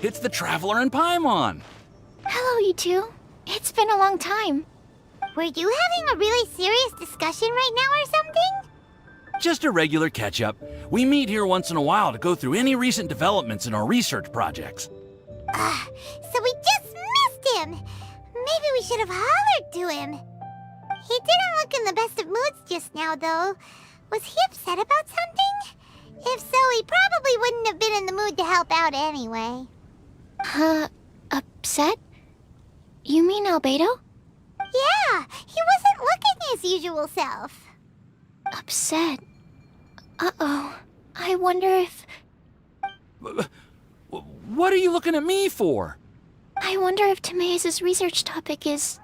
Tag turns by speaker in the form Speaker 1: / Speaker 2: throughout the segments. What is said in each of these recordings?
Speaker 1: it's the Traveler and Paimon.
Speaker 2: Hello, you two. It's been a long time.
Speaker 3: Were you having a really serious discussion right now or something?
Speaker 1: Just a regular catch-up. We meet here once in a while to go through any recent developments in our research projects.
Speaker 3: So we just missed him! Maybe we should have hollered to him. He didn't look in the best of moods just now, though. Was he upset about something? If so, he probably wouldn't have been in the mood to help out anyway.
Speaker 2: Upset? You mean Albedo?
Speaker 3: Yeah, he wasn't looking his usual self.
Speaker 2: Upset? Uh-oh. I wonder if...
Speaker 1: What are you looking at me for?
Speaker 2: I wonder if Timaeus' research topic is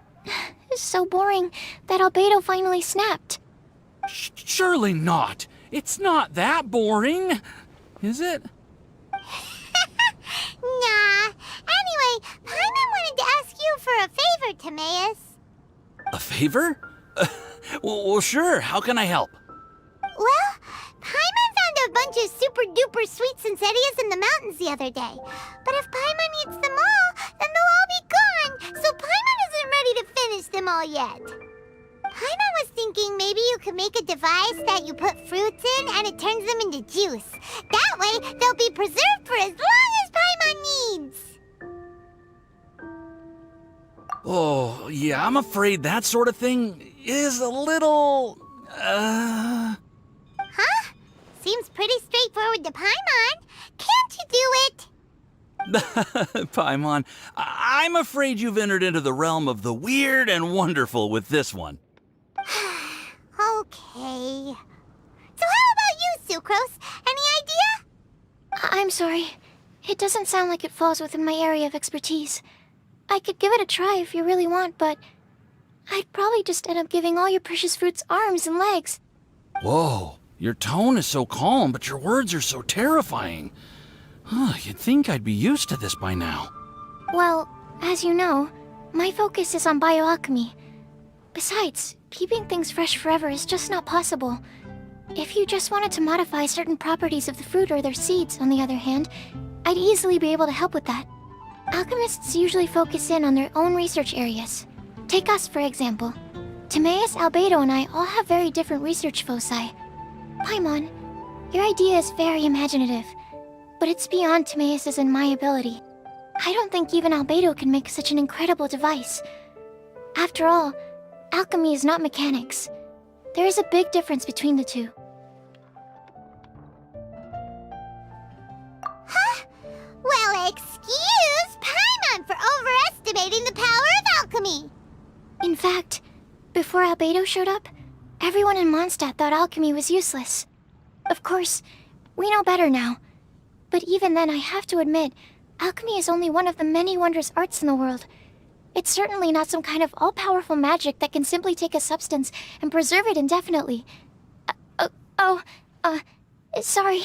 Speaker 2: so boring that Albedo finally snapped.
Speaker 1: Surely not. It's not that boring, is it?
Speaker 3: Nah. Anyway, Paimon wanted to ask you for a favor, Timaeus.
Speaker 1: A favor? Well, sure. How can I help?
Speaker 3: Well, Paimon found a bunch of super-duper sweet Sensetias in the mountains the other day. But if Paimon eats them all, then they'll all be gone, so Paimon isn't ready to finish them all yet. Paimon was thinking maybe you could make a device that you put fruits in and it turns them into juice. That way, they'll be preserved for as long as Paimon needs.
Speaker 1: Oh, yeah, I'm afraid that sort of thing is a little...
Speaker 3: Huh? Seems pretty straightforward to Paimon. Can't you do it?
Speaker 1: Paimon, I'm afraid you've entered into the realm of the weird and wonderful with this one.
Speaker 3: Okay. So how about you, Sucrose? Any idea?
Speaker 2: I'm sorry. It doesn't sound like it falls within my area of expertise. I could give it a try if you really want, but I'd probably just end up giving all your precious fruits arms and legs.
Speaker 1: Whoa, your tone is so calm, but your words are so terrifying. You'd think I'd be used to this by now.
Speaker 2: Well, as you know, my focus is on bioalchemy. Besides, keeping things fresh forever is just not possible. If you just wanted to modify certain properties of the fruit or their seeds, on the other hand, I'd easily be able to help with that. Alchemists usually focus in on their own research areas. Take us, for example. Timaeus, Albedo, and I all have very different research foci. Paimon, your idea is very imaginative, but it's beyond Timaeus' and my ability. I don't think even Albedo can make such an incredible device. After all, alchemy is not mechanics. There is a big difference between the two.
Speaker 3: Huh? Well, excuse Paimon for overestimating the power of alchemy.
Speaker 2: In fact, before Albedo showed up, everyone in Mondstadt thought alchemy was useless. Of course, we know better now. But even then, I have to admit, alchemy is only one of the many wondrous arts in the world. It's certainly not some kind of all-powerful magic that can simply take a substance and preserve it indefinitely. Sorry.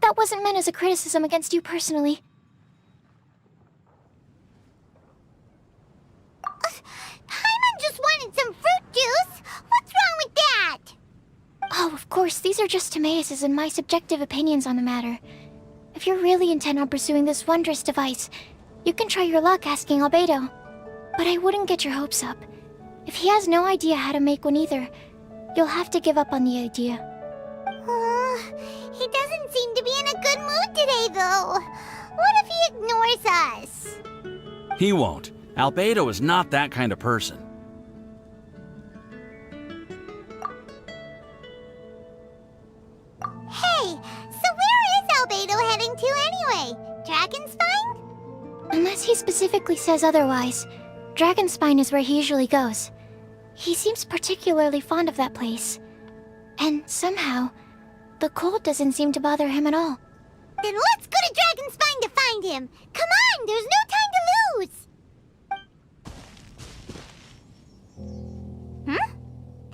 Speaker 2: That wasn't meant as a criticism against you personally.
Speaker 3: Paimon just wanted some fruit juice. What's wrong with that?
Speaker 2: Oh, of course, these are just Timaeus' and my subjective opinions on the matter. If you're really intent on pursuing this wondrous device, you can try your luck asking Albedo. But I wouldn't get your hopes up. If he has no idea how to make one either, you'll have to give up on the idea.
Speaker 3: He doesn't seem to be in a good mood today, though. What if he ignores us?
Speaker 1: He won't. Albedo is not that kind of person.
Speaker 3: Hey, so where is Albedo heading to anyway? Dragonspine?
Speaker 2: Unless he specifically says otherwise, Dragonspine is where he usually goes. He seems particularly fond of that place. And somehow, the cold doesn't seem to bother him at all.
Speaker 3: Then let's go to Dragonspine to find him! Come on, there's no time to lose!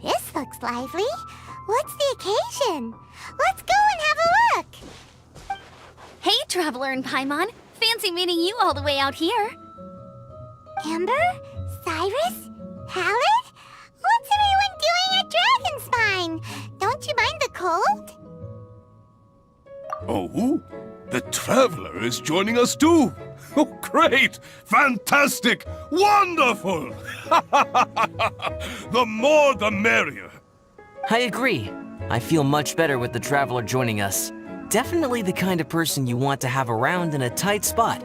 Speaker 3: This looks lively. What's the occasion? Let's go and have a look!
Speaker 4: Hey, Traveler and Paimon. Fancy meeting you all the way out here.
Speaker 3: Amber? Cyrus? Halid? What's everyone doing at Dragonspine? Don't you mind the cold?
Speaker 5: Oh, the Traveler is joining us too. Oh, great! Fantastic! Wonderful! The more the merrier.
Speaker 6: I agree. I feel much better with the traveler joining us. Definitely the kind of person you want to have around in a tight spot.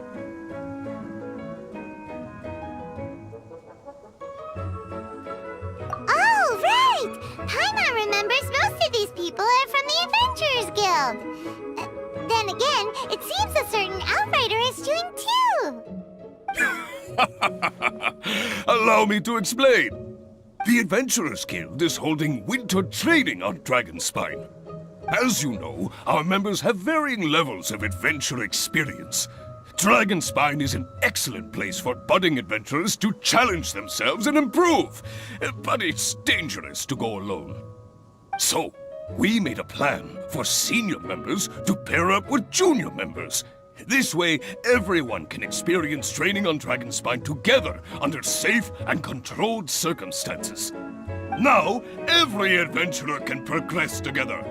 Speaker 3: Oh, right! Paimon remembers most of these people are from the Adventurers Guild. Then again, it seems a certain outrider is doing too.
Speaker 5: Allow me to explain. The Adventurers Guild is holding winter training on Dragonspine. As you know, our members have varying levels of adventure experience. Dragonspine is an excellent place for budding adventurers to challenge themselves and improve, but it's dangerous to go alone. So, we made a plan for senior members to pair up with junior members. This way, everyone can experience training on Dragonspine together under safe and controlled circumstances. Now, every adventurer can progress together.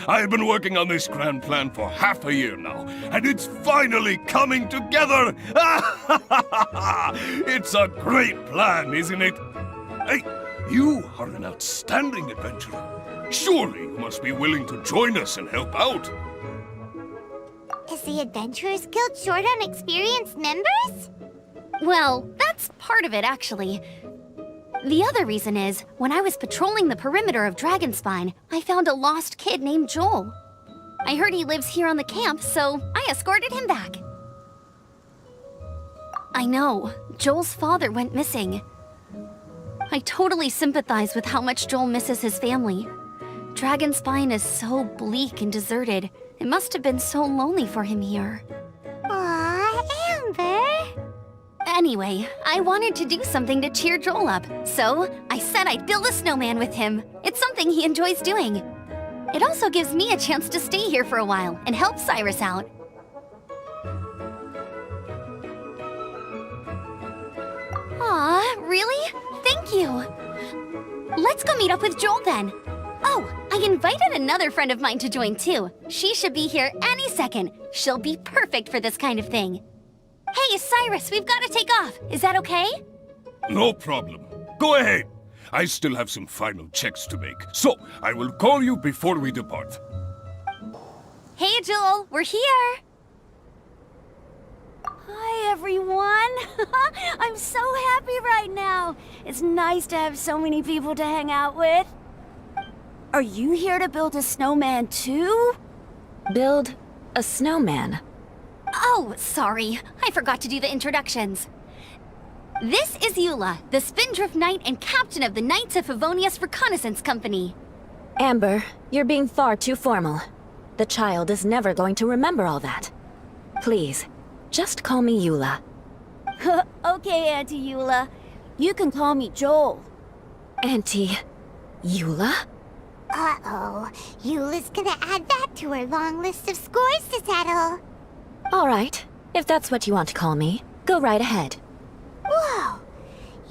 Speaker 5: I've been working on this grand plan for half a year now, and it's finally coming together! It's a great plan, isn't it? Hey, you are an outstanding adventurer. Surely you must be willing to join us and help out.
Speaker 3: Is the Adventurers Guild short on experienced members?
Speaker 4: Well, that's part of it, actually. The other reason is, when I was patrolling the perimeter of Dragonspine, I found a lost kid named Joel. I heard he lives here on the camp, so I escorted him back. I know, Joel's father went missing. I totally sympathize with how much Joel misses his family. Dragonspine is so bleak and deserted. It must have been so lonely for him here.
Speaker 3: Aw, Amber.
Speaker 4: Anyway, I wanted to do something to cheer Joel up, so I said I'd build a snowman with him. It's something he enjoys doing. It also gives me a chance to stay here for a while and help Cyrus out. Aw, really? Thank you. Let's go meet up with Joel then. Oh, I invited another friend of mine to join too. She should be here any second. She'll be perfect for this kind of thing. Hey, Cyrus, we've got to take off. Is that okay?
Speaker 5: No problem. Go ahead. I still have some final checks to make, so I will call you before we depart.
Speaker 4: Hey, Joel, we're here.
Speaker 7: Hi, everyone. I'm so happy right now. It's nice to have so many people to hang out with. Are you here to build a snowman too?
Speaker 8: Build a snowman?
Speaker 4: Oh, sorry. I forgot to do the introductions. This is Eula, the Spindrift Knight and captain of the Knights of Favonius Reconnaissance Company.
Speaker 8: Amber, you're being far too formal. The child is never going to remember all that. Please, just call me Eula.
Speaker 7: Okay, Auntie Eula. You can call me Joel.
Speaker 8: Auntie Eula?
Speaker 3: Uh-oh. Eula's gonna add that to her long list of scores to settle.
Speaker 8: All right, if that's what you want to call me, go right ahead.
Speaker 3: Whoa!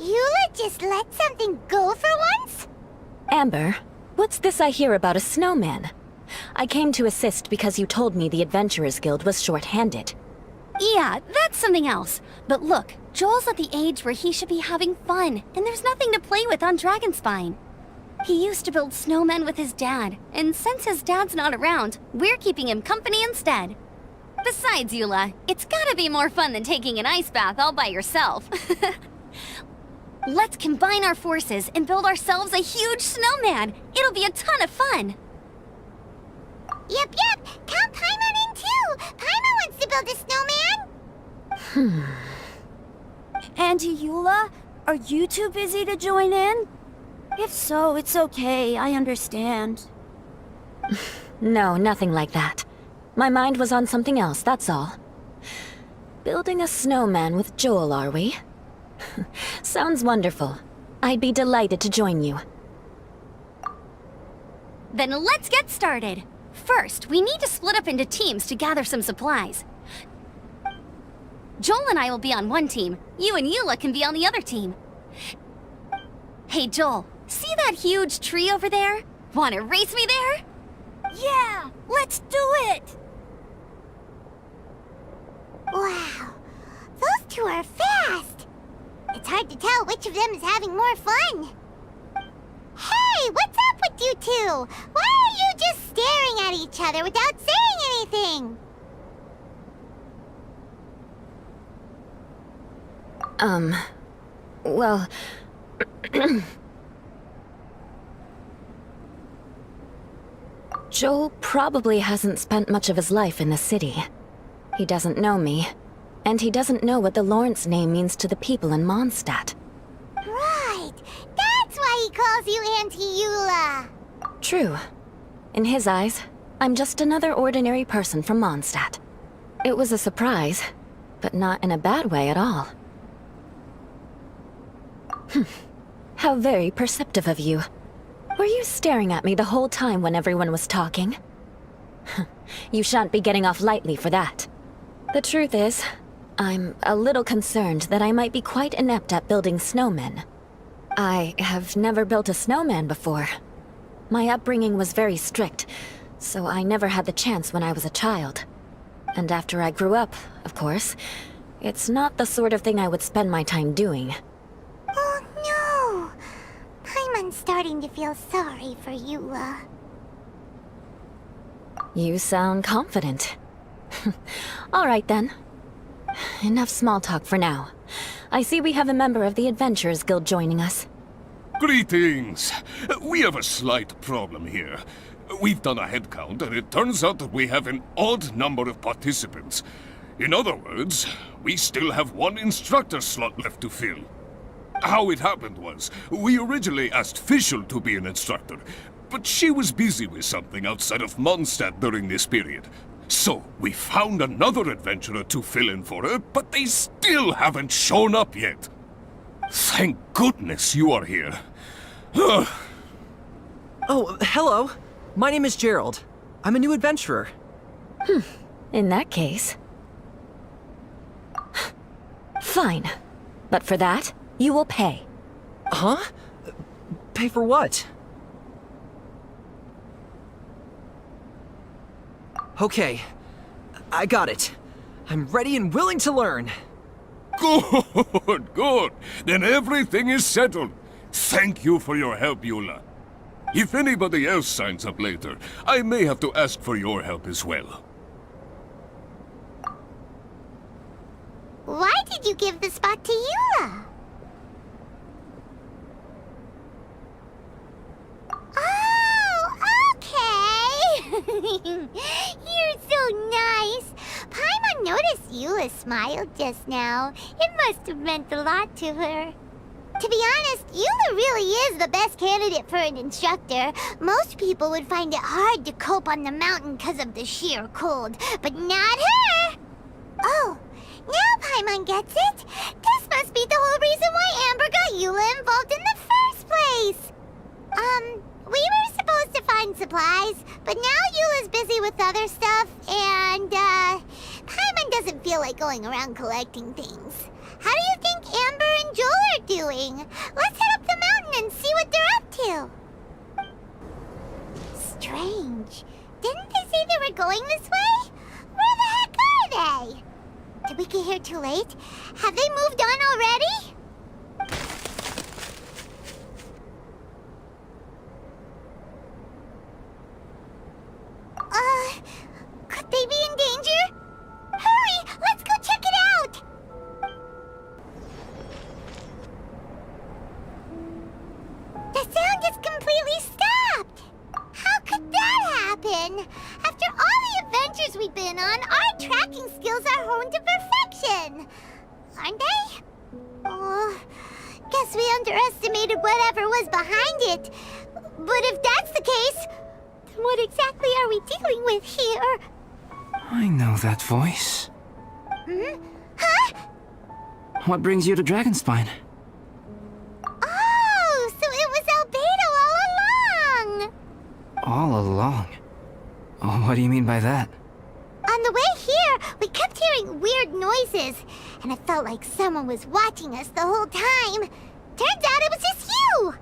Speaker 3: Eula just let something go for once?
Speaker 8: Amber, what's this I hear about a snowman? I came to assist because you told me the Adventurers Guild was short-handed.
Speaker 4: Yeah, that's something else. But look, Joel's at the age where he should be having fun, and there's nothing to play with on Dragonspine. He used to build snowmen with his dad, and since his dad's not around, we're keeping him company instead. Besides, Eula, it's gotta be more fun than taking an ice bath all by yourself. Let's combine our forces and build ourselves a huge snowman. It'll be a ton of fun.
Speaker 3: Yep. Count Paimon in too. Paimon wants to build a snowman.
Speaker 7: Auntie Eula, are you too busy to join in? If so, it's okay. I understand.
Speaker 8: No, nothing like that. My mind was on something else, that's all. Building a snowman with Joel, are we? Sounds wonderful. I'd be delighted to join you.
Speaker 4: Then let's get started. First, we need to split up into teams to gather some supplies. Joel and I will be on one team. You and Eula can be on the other team. Hey, Joel, see that huge tree over there? Wanna race me there?
Speaker 7: Yeah, let's do it!
Speaker 3: Wow. hard to tell which of them is having more fun. Hey, what's up with you two? Why are you just staring at each other without saying anything?
Speaker 8: Well... Joel probably hasn't spent much of his life in the city. He doesn't know me, and he doesn't know what the Lawrence name means to the people in Mondstadt.
Speaker 3: Right, that's why he calls you Auntie Eula.
Speaker 8: True. In his eyes, I'm just another ordinary person from Mondstadt. It was a surprise, but not in a bad way at all. How very perceptive of you. Were you staring at me the whole time when everyone was talking? You shan't be getting off lightly for that. The truth is, I'm a little concerned that I might be quite inept at building snowmen. I have never built a snowman before. My upbringing was very strict, so I never had the chance when I was a child. And after I grew up, of course, it's not the sort of thing I would spend my time doing.
Speaker 3: Oh no! Paimon's starting to feel sorry for Eula.
Speaker 8: You sound confident. All right then. Enough small talk for now. I see we have a member of the Adventurers Guild joining us.
Speaker 5: Greetings! We have a slight problem here. We've done a head count, and it turns out that we have an odd number of participants. In other words, we still have one instructor slot left to fill. How it happened was, we originally asked Fischl to be an instructor, but she was busy with something outside of Mondstadt during this period. So, we found another adventurer to fill in for her, but they still haven't shown up yet. Thank goodness you are here.
Speaker 9: Oh, hello. My name is Gerald. I'm a new adventurer.
Speaker 8: In that case... Fine. But for that, you will pay.
Speaker 9: Huh? Pay for what? Okay. I got it. I'm ready and willing to learn.
Speaker 5: Good, good. Then everything is settled. Thank you for your help, Eula. If anybody else signs up later, I may have to ask for your help as well.
Speaker 3: Why did you give the spot to Eula? Oh, okay. You're so nice. Paimon noticed Eula smiled just now. It must have meant a lot to her. To be honest, Eula really is the best candidate for an instructor. Most people would find it hard to cope on the mountain because of the sheer cold, but not her! Oh, now Paimon gets it. This must be the whole reason why Amber got Eula involved in the first place. We were supposed to find supplies, but now Eula's busy with other stuff, and, Paimon doesn't feel like going around collecting things. How do you think Amber and Joel are doing? Let's head up the mountain and see what they're up to. Strange. Didn't they say they were going this way? Where the heck are they? Did we get here too late? Have they moved on already? Could they be in danger? Hurry! Let's go check it out! The sound just completely stopped! How could that happen? After all the adventures we've been on, our tracking skills are honed to perfection! Aren't they? Oh, guess we underestimated whatever was behind it. But if that's the case, then what exactly are we dealing with here?
Speaker 1: I know that voice.
Speaker 3: Huh?
Speaker 1: What brings you to Dragonspine?
Speaker 3: Oh, so it was Albedo all along!
Speaker 1: All along? Oh, what do you mean by that?
Speaker 3: On the way here, we kept hearing weird noises, and it felt like someone was watching us the whole time. Turns out it was just you!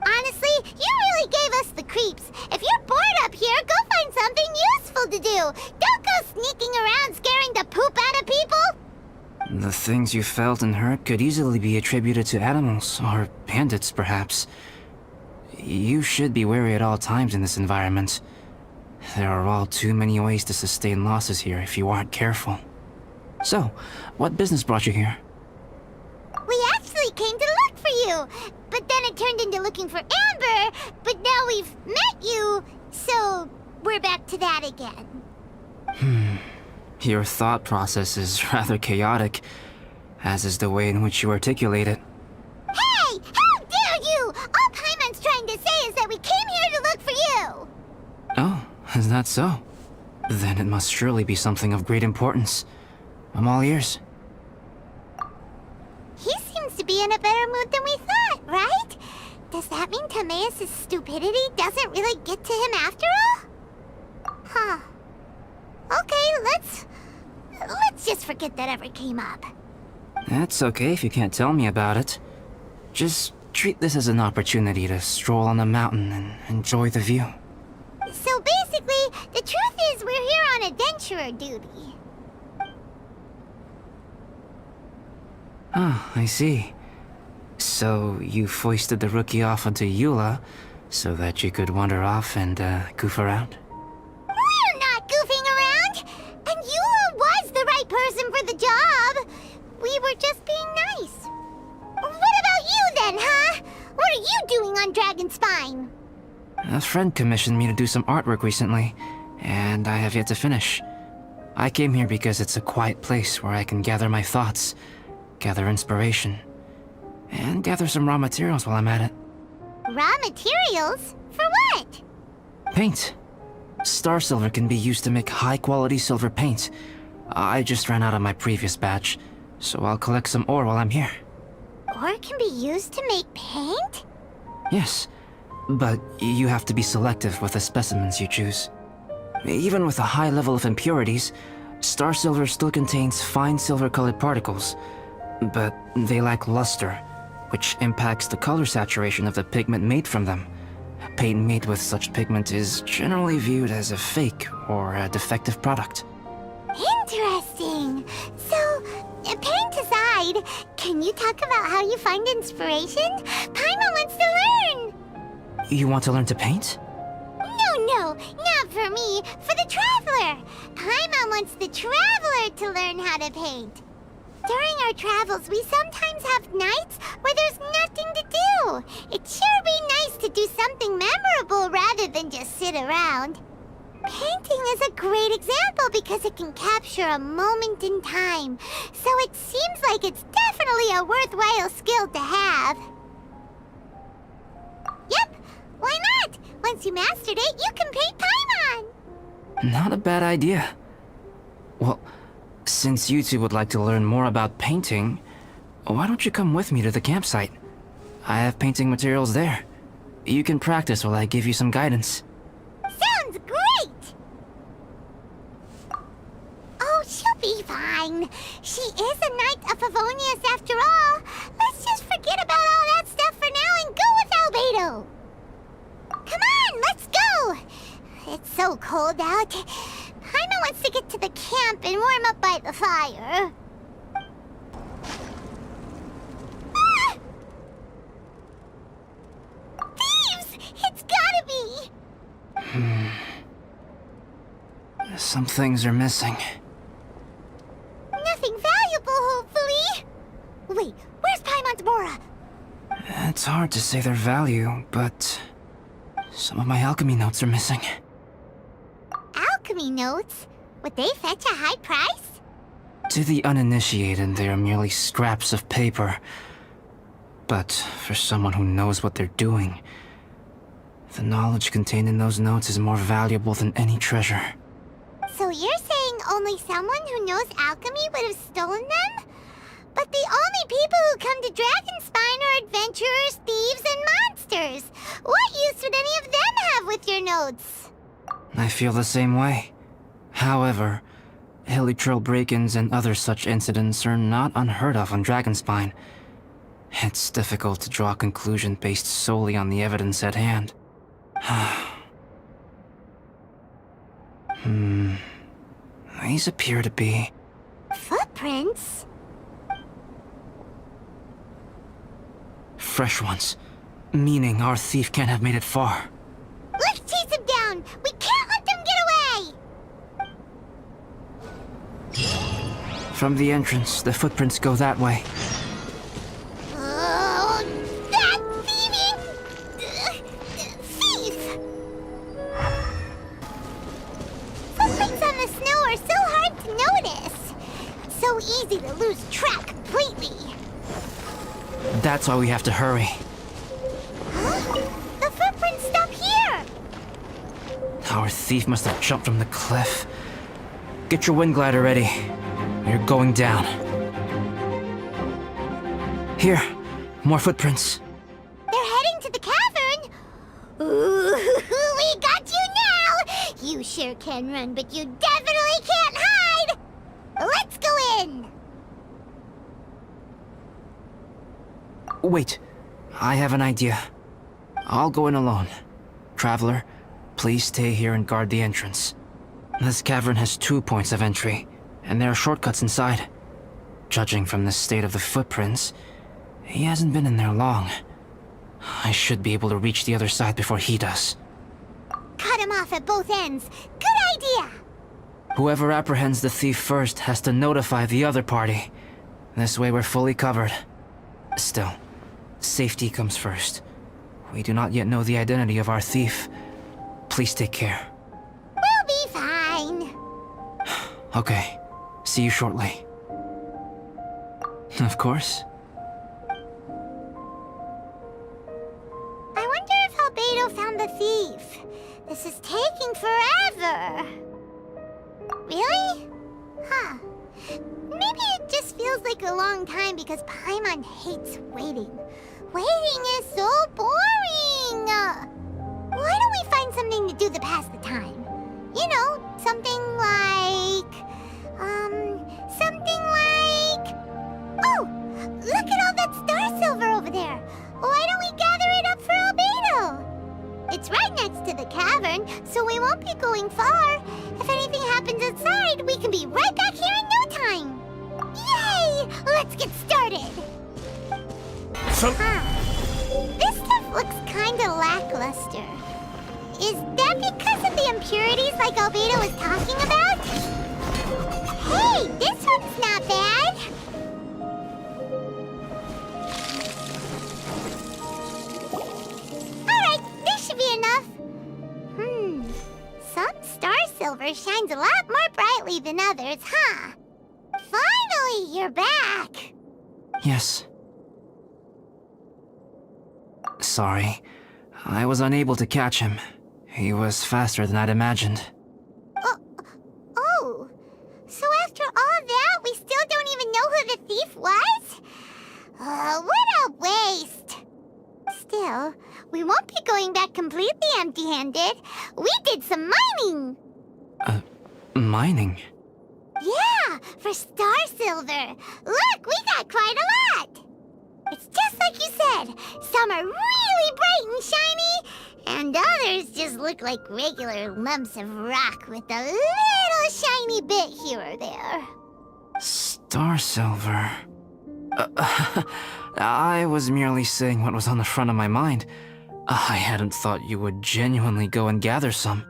Speaker 3: Honestly, you really gave us the creeps. If you're bored up here, go find something useful to do. Don't go sneaking around scaring the poop out of people.
Speaker 10: The things you felt and heard could easily be attributed to animals, or bandits perhaps. You should be wary at all times in this environment. There are all too many ways to sustain losses here if you aren't careful. So, what business brought you here?
Speaker 3: We actually came to look for you, but then it turned into looking for Amber, but now we've met you, so we're back to that again.
Speaker 10: Your thought process is rather chaotic, as is the way in which you articulate it.
Speaker 3: Hey! How dare you! All Paimon's trying to say is that we came here to look for you!
Speaker 10: Oh, is that so? Then it must surely be something of great importance. I'm all ears.
Speaker 3: He seems to be in a better mood than we thought, right? Does that mean Timaeus' stupidity doesn't really get to him after all? Huh. Okay, let's just forget that ever came up.
Speaker 10: That's okay if you can't tell me about it. Just treat this as an opportunity to stroll on the mountain and enjoy the view.
Speaker 3: So basically, the truth is we're here on adventurer duty.
Speaker 10: Ah, I see. So you foisted the rookie off onto Eula so that you could wander off and goof around?
Speaker 3: We're not goofing around! And Eula was the right person for the job! We were just being nice. What about you then, huh? What are you doing on Dragonspine?
Speaker 10: A friend commissioned me to do some artwork recently, and I have yet to finish. I came here because it's a quiet place where I can gather my thoughts, gather inspiration, and gather some raw materials while I'm at it.
Speaker 3: Raw materials? For what?
Speaker 10: Paint. Star silver can be used to make high-quality silver paint. I just ran out of my previous batch, so I'll collect some ore while I'm here.
Speaker 3: Ore can be used to make paint?
Speaker 10: Yes, but you have to be selective with the specimens you choose. Even with a high level of impurities, star silver still contains fine silver-colored particles, but they lack luster, which impacts the color saturation of the pigment made from them. Paint made with such pigment is generally viewed as a fake or a defective product.
Speaker 3: Interesting. So, paint aside, can you talk about how you find inspiration? Paimon wants to learn!
Speaker 10: You want to learn to paint?
Speaker 3: No, not for me, for the Traveler. Paimon wants the Traveler to learn how to paint. During our travels, we sometimes have nights where there's nothing to do. It'd sure be nice to do something memorable rather than just sit around. Painting is a great example because it can capture a moment in time. So it seems like it's definitely a worthwhile skill to have. Yep, why not? Once you mastered it, you can paint Paimon.
Speaker 10: Not a bad idea. Well, since you two would like to learn more about painting, why don't you come with me to the campsite? I have painting materials there. You can practice while I give you some guidance.
Speaker 3: Sounds great! Oh, she'll be fine. She is a Knight of Favonius after all. Let's just forget about all that stuff for now and go with Albedo. Come on, let's go! It's so cold out. Paimon wants to get to the camp and warm up by the fire. Ah! Thieves! It's gotta be!
Speaker 10: Some things are missing.
Speaker 3: Nothing valuable, hopefully. Wait, where's Paimon's Mora?
Speaker 10: It's hard to say their value, but some of my alchemy notes are missing.
Speaker 3: Alchemy notes? Would they fetch a high price?
Speaker 10: To the uninitiated, they are merely scraps of paper. But for someone who knows what they're doing, the knowledge contained in those notes is more valuable than any treasure.
Speaker 3: So you're saying only someone who knows alchemy would have stolen them? But the only people who come to Dragonspine are adventurers, thieves, and monsters. What use would any of them have with your notes?
Speaker 10: I feel the same way. However, Hilichurl break-ins and other such incidents are not unheard of on Dragonspine. It's difficult to draw a conclusion based solely on the evidence at hand.
Speaker 3: Hmm.
Speaker 10: These appear to be...
Speaker 3: Footprints?
Speaker 10: fresh ones. Meaning our thief can't have made it far.
Speaker 3: Let's chase him down! We can't let them get away!
Speaker 10: From the entrance, the footprints go that way.
Speaker 3: Oh, that thieving... thief! Footprints on the snow are so hard to notice. So easy to lose track completely.
Speaker 10: That's why we have to hurry.
Speaker 3: The footprints stop here!
Speaker 10: Our thief must have jumped from the cliff. Get your wind glider ready. You're going down. Here, more footprints.
Speaker 3: They're heading to the cavern! Ooh, we got you now! You sure can run, but you definitely can't hide! Let's go in!
Speaker 10: Wait, I have an idea. I'll go in alone. Traveler, please stay here and guard the entrance. This cavern has 2 points of entry, and there are shortcuts inside. Judging from the state of the footprints, he hasn't been in there long. I should be able to reach the other side before he does.
Speaker 3: Cut him off at both ends. Good idea!
Speaker 10: Whoever apprehends the thief first has to notify the other party. This way we're fully covered. Still, safety comes first. We do not yet know the identity of our thief. Please take care.
Speaker 3: We'll be fine.
Speaker 10: Okay, see you shortly. Of course.
Speaker 3: I wonder if Albedo found the thief. This is taking forever. Really? Huh. Maybe it just feels like a long time because Paimon hates waiting. Waiting is so boring! Why don't we find something to do to pass the time? You know, something like... Oh! Look at all that star silver over there! Why don't we gather it up for Albedo? It's right next to the cavern, so we won't be going far. If anything happens outside, we can be right back here in no time! Yay! Let's get started! This stuff looks kinda lackluster. Is that because of the impurities like Albedo was talking about? Hey, this one's not bad! Alright, this should be enough. Some star silver shines a lot more brightly than others, huh? Finally, you're back!
Speaker 10: Yes. Sorry. I was unable to catch him. He was faster than I'd imagined.
Speaker 3: Oh. So after all that, we still don't even know who the thief was? What a waste. Still, we won't be going back completely empty-handed. We did some mining.
Speaker 10: Mining?
Speaker 3: Yeah, for star silver. Look, we got quite a lot. It's just like you said. Some are really bright and shiny, and others just look like regular lumps of rock with a little shiny bit here or there.
Speaker 10: Star silver. I was merely saying what was on the front of my mind. I hadn't thought you would genuinely go and gather some.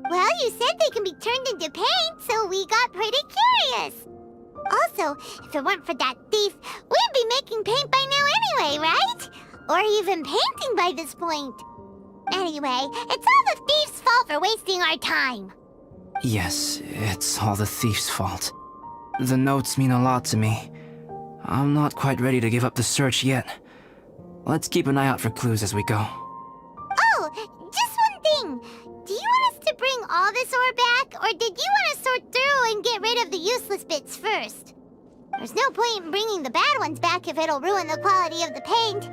Speaker 3: Well, you said they can be turned into paint, so we got pretty curious. Also, if it weren't for that thief, we'd be making paint by now anyway, right? Or even painting by this point. Anyway, it's all the thief's fault for wasting our time.
Speaker 10: Yes, it's all the thief's fault. The notes mean a lot to me. I'm not quite ready to give up the search yet. Let's keep an eye out for clues as we go.
Speaker 3: Oh, just one thing. Do you want us to bring all this ore back, or did you want to sort through and get rid of the useless bits first? There's no point in bringing the bad ones back if it'll ruin the quality of the paint.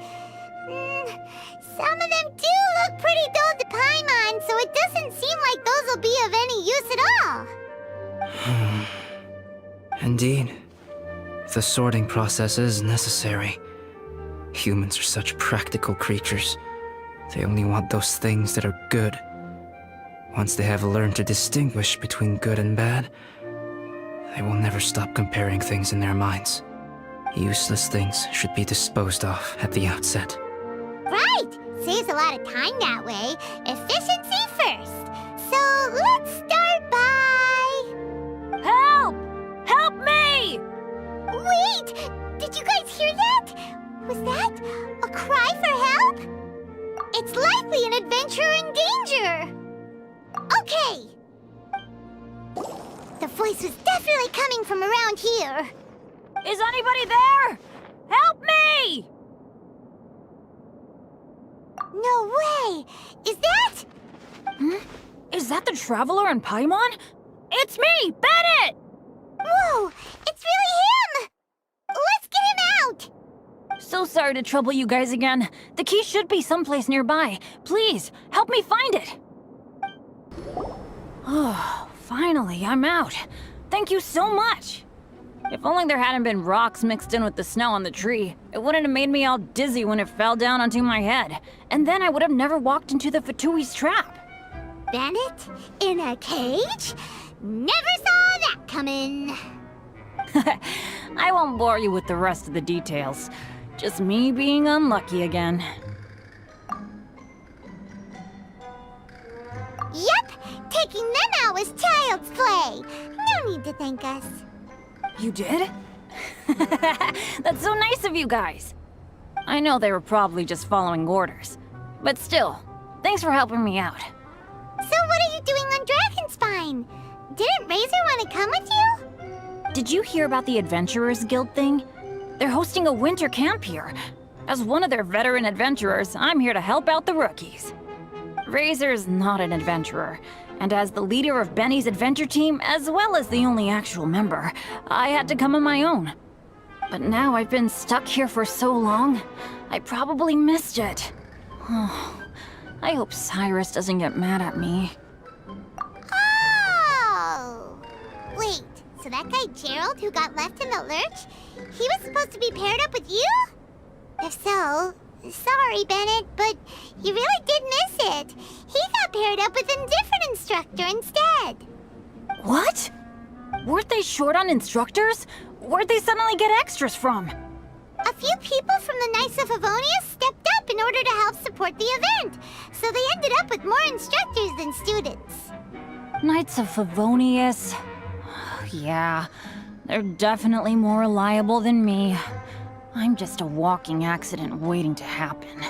Speaker 3: Some of them do look pretty dull to Paimon, so it doesn't seem like those will be of any use at all.
Speaker 10: Indeed. The sorting process is necessary. Humans are such practical creatures. They only want those things that are good. Once they have learned to distinguish between good and bad, they will never stop comparing things in their minds. Useless things should be disposed of at the outset.
Speaker 3: It saves a lot of time that way. Efficiency first. So let's start by...
Speaker 7: Help! Help me!
Speaker 3: Wait! Did you guys hear that? Was that a cry for help? It's likely an adventurer in danger. Okay. The voice was definitely coming from around here.
Speaker 7: Is anybody there? Help me!
Speaker 3: No way! Is that...
Speaker 7: Is that the Traveler and Paimon? It's me, Bennett!
Speaker 3: Whoa! It's really him! Let's get him out!
Speaker 7: So sorry to trouble you guys again. The key should be someplace nearby. Please, help me find it! Oh, finally, I'm out. Thank you so much! If only there hadn't been rocks mixed in with the snow on the tree, it wouldn't have made me all dizzy when it fell down onto my head. And then I would have never walked into the Fatui's trap.
Speaker 3: Bennett? In a cage? Never saw that coming.
Speaker 7: I won't bore you with the rest of the details. Just me being unlucky again.
Speaker 3: Yep! Taking them out was child's play. No need to thank us.
Speaker 7: You did? That's so nice of you guys. I know they were probably just following orders. But still, thanks for helping me out.
Speaker 3: So what are you doing on Dragonspine? Didn't Razor want to come with you?
Speaker 7: Did you hear about the Adventurers Guild thing? They're hosting a winter camp here. As one of their veteran adventurers, I'm here to help out the rookies. Razor's not an adventurer, and as the leader of Benny's adventure team, as well as the only actual member, I had to come on my own. But now I've been stuck here for so long, I probably missed it. Oh, I hope Cyrus doesn't get mad at me.
Speaker 3: Oh! Wait, so that guy Gerald who got left in the lurch, he was supposed to be paired up with you? If so, sorry, Bennett, but you really did miss it. He got paired up with a different instructor instead.
Speaker 7: What? Weren't they short on instructors? Where'd they suddenly get extras from?
Speaker 3: A few people from the Knights of Favonius stepped up in order to help support the event, so they ended up with more instructors than students.
Speaker 7: Knights of Favonius? Yeah, they're definitely more reliable than me. I'm just a walking accident waiting to happen.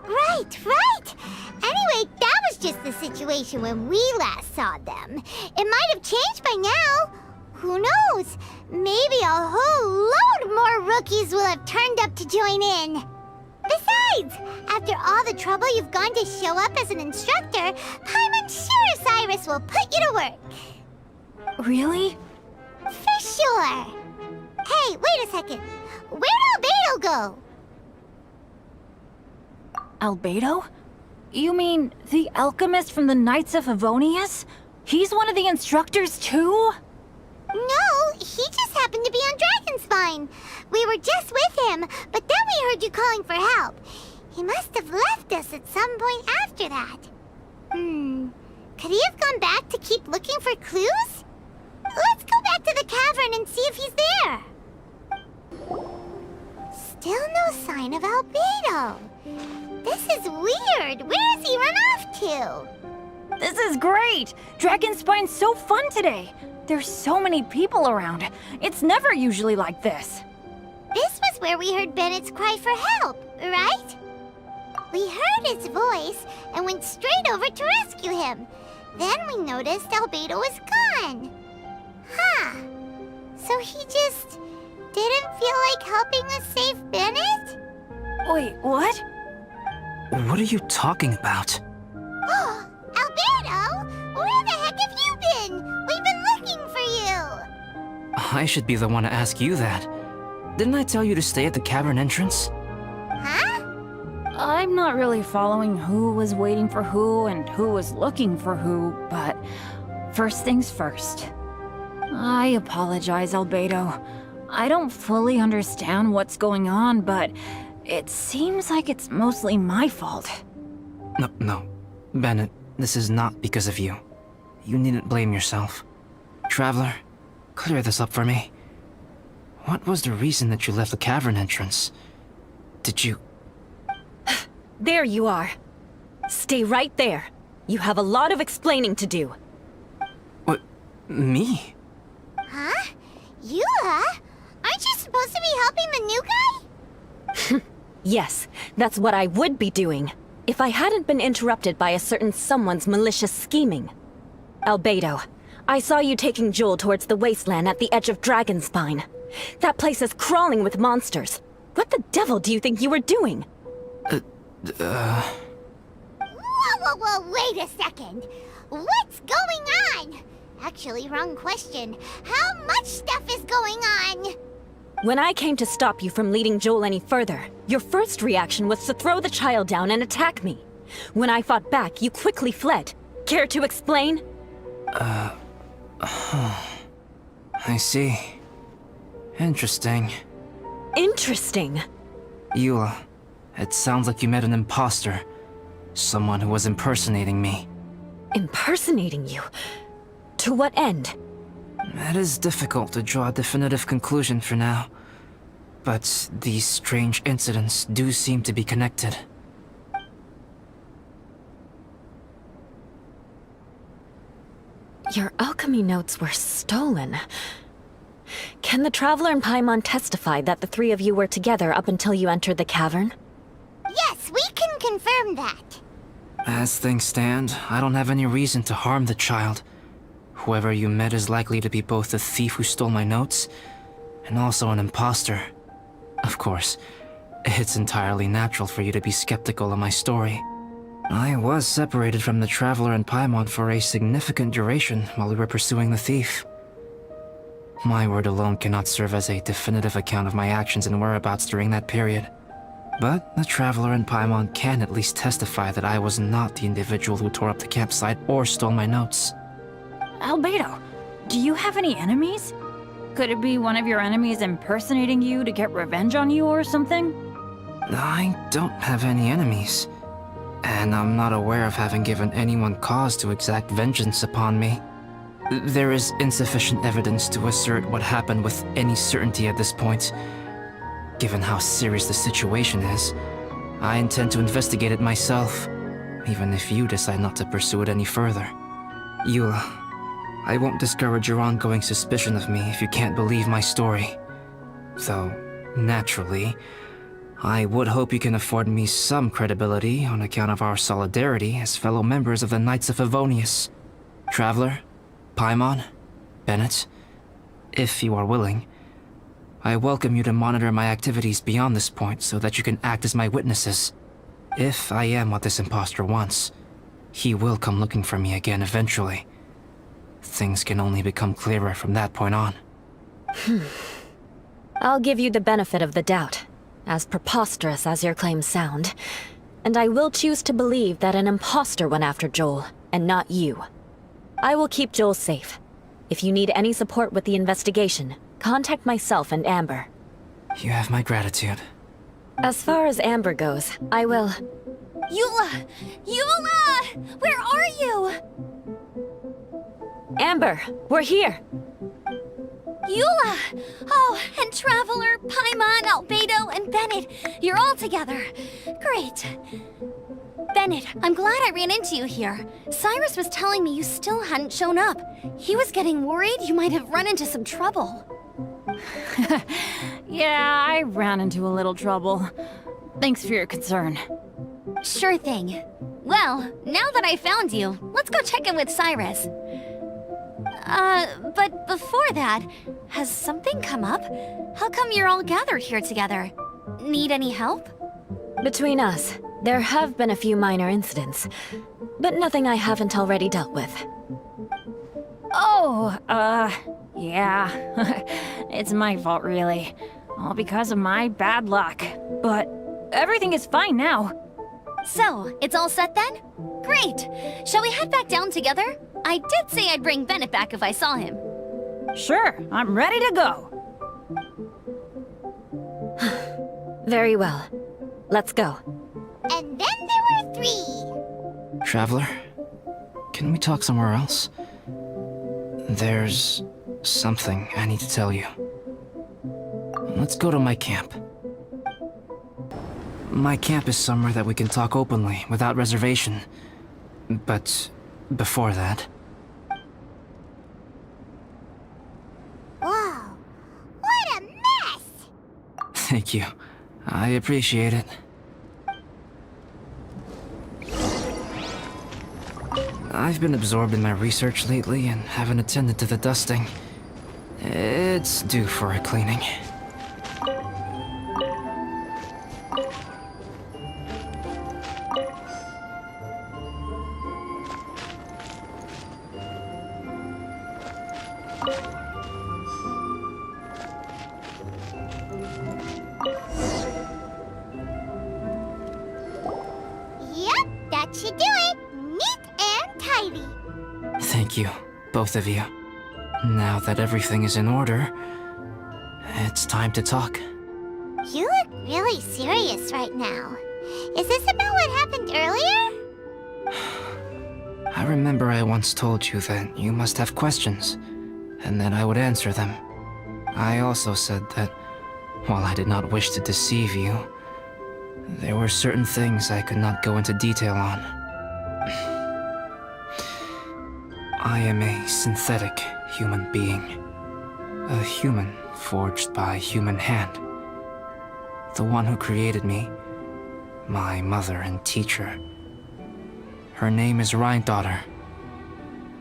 Speaker 3: Right. Anyway, that was just the situation when we last saw them. It might have changed by now. Who knows? Maybe a whole load more rookies will have turned up to join in. Besides, after all the trouble you've gone to show up as an instructor, Paimon's sure Cyrus will put you to work.
Speaker 7: Really?
Speaker 3: For sure. Hey, wait a second. Where'd Albedo go?
Speaker 7: Albedo? You mean the alchemist from the Knights of Favonius? He's one of the instructors too?
Speaker 3: No, he just happened to be on Dragonspine. We were just with him, but then we heard you calling for help. He must have left us at some point after that. Could he have gone back to keep looking for clues? Let's go back to the cavern and see if he's there. Still no sign of Albedo. This is weird. Where has he run off to?
Speaker 7: This is great! Dragonspine's so fun today! There's so many people around. It's never usually like this.
Speaker 3: This was where we heard Bennett's cry for help, right? We heard his voice and went straight over to rescue him. Then we noticed Albedo was gone. Huh. So he just didn't feel like helping us save Bennett?
Speaker 7: Wait, what?
Speaker 10: What are you talking about?
Speaker 3: Oh, Albedo! Where the heck have you been? We've been looking for you!
Speaker 10: I should be the one to ask you that. Didn't I tell you to stay at the cavern entrance?
Speaker 3: Huh?
Speaker 7: I'm not really following who was waiting for who and who was looking for who, but first things first. I apologize, Albedo. I don't fully understand what's going on, but it seems like it's mostly my fault.
Speaker 10: No. Bennett, this is not because of you. You needn't blame yourself. Traveler, clear this up for me. What was the reason that you left the cavern entrance? Did you...
Speaker 8: There you are. Stay right there. You have a lot of explaining to do.
Speaker 10: What? Me?
Speaker 3: Huh? Eula? Aren't you supposed to be helping the new guy?
Speaker 8: Yes, that's what I would be doing, if I hadn't been interrupted by a certain someone's malicious scheming. Albedo, I saw you taking Joel towards the wasteland at the edge of Dragonspine. That place is crawling with monsters. What the devil do you think you were doing?
Speaker 3: Whoa, wait a second. What's going on? Actually, wrong question. How much stuff is going on?
Speaker 8: When I came to stop you from leading Joel any further, your first reaction was to throw the child down and attack me. When I fought back, you quickly fled. Care to explain?
Speaker 10: I see. Interesting.
Speaker 8: Interesting.
Speaker 10: Eula, it sounds like you met an imposter. Someone who was impersonating me.
Speaker 8: Impersonating you? To what end?
Speaker 10: It is difficult to draw a definitive conclusion for now. But these strange incidents do seem to be connected.
Speaker 8: Your alchemy notes were stolen. Can the Traveler and Paimon testify that the three of you were together up until you entered the cavern?
Speaker 3: Yes, we can confirm that.
Speaker 10: As things stand, I don't have any reason to harm the child. Whoever you met is likely to be both the thief who stole my notes, and also an imposter. Of course, it's entirely natural for you to be skeptical of my story. I was separated from the Traveler and Paimon for a significant duration while we were pursuing the thief. My word alone cannot serve as a definitive account of my actions and whereabouts during that period. But the Traveler and Paimon can at least testify that I was not the individual who tore up the campsite or stole my notes.
Speaker 7: Albedo, do you have any enemies? Could it be one of your enemies impersonating you to get revenge on you or something?
Speaker 10: I don't have any enemies. And I'm not aware of having given anyone cause to exact vengeance upon me. There is insufficient evidence to assert what happened with any certainty at this point. Given how serious the situation is, I intend to investigate it myself, even if you decide not to pursue it any further. Eula, I won't discourage your ongoing suspicion of me if you can't believe my story. Though, naturally, I would hope you can afford me some credibility on account of our solidarity as fellow members of the Knights of Favonius. Traveler, Paimon, Bennett, if you are willing, I welcome you to monitor my activities beyond this point so that you can act as my witnesses. If I am what this imposter wants, he will come looking for me again eventually. Things can only become clearer from that point on.
Speaker 8: I'll give you the benefit of the doubt, as preposterous as your claims sound. And I will choose to believe that an imposter went after Joel, and not you. I will keep Joel safe. If you need any support with the investigation, contact myself and Amber.
Speaker 10: You have my gratitude.
Speaker 8: As far as Amber goes, I will...
Speaker 4: Eula! Eula! Where are you?
Speaker 8: Amber, we're here!
Speaker 4: Eula! Oh, and Traveler, Paimon, Albedo, and Bennett. You're all together. Great. Bennett, I'm glad I ran into you here. Cyrus was telling me you still hadn't shown up. He was getting worried you might have run into some trouble.
Speaker 7: Yeah, I ran into a little trouble. Thanks for your concern.
Speaker 4: Sure thing. Well, now that I found you, let's go check in with Cyrus. But before that, has something come up? How come you're all gathered here together? Need any help?
Speaker 8: Between us, there have been a few minor incidents, but nothing I haven't already dealt with.
Speaker 7: Oh, yeah. It's my fault, really. All because of my bad luck. But everything is fine now.
Speaker 4: So, it's all set then? Great! Shall we head back down together? I did say I'd bring Bennett back if I saw him.
Speaker 7: Sure, I'm ready to go.
Speaker 8: Very well. Let's go.
Speaker 3: And then there were 3.
Speaker 10: Traveler, can we talk somewhere else? There's something I need to tell you. Let's go to my camp. My camp is somewhere that we can talk openly, without reservation. But before that...
Speaker 3: Whoa. What a mess!
Speaker 10: Thank you. I appreciate it. I've been absorbed in my research lately and haven't attended to the dusting. It's due for a cleaning.
Speaker 3: Yep, that should do it. Neat and tidy.
Speaker 10: Thank you, both of you. Now that everything is in order, it's time to talk.
Speaker 3: You look really serious right now. Is this about what happened earlier?
Speaker 10: I remember I once told you that you must have questions, and that I would answer them. I also said that, while I did not wish to deceive you, there were certain things I could not go into detail on. I am a synthetic human being. A human forged by human hand. The one who created me, my mother and teacher. Her name is Rhine-daughter,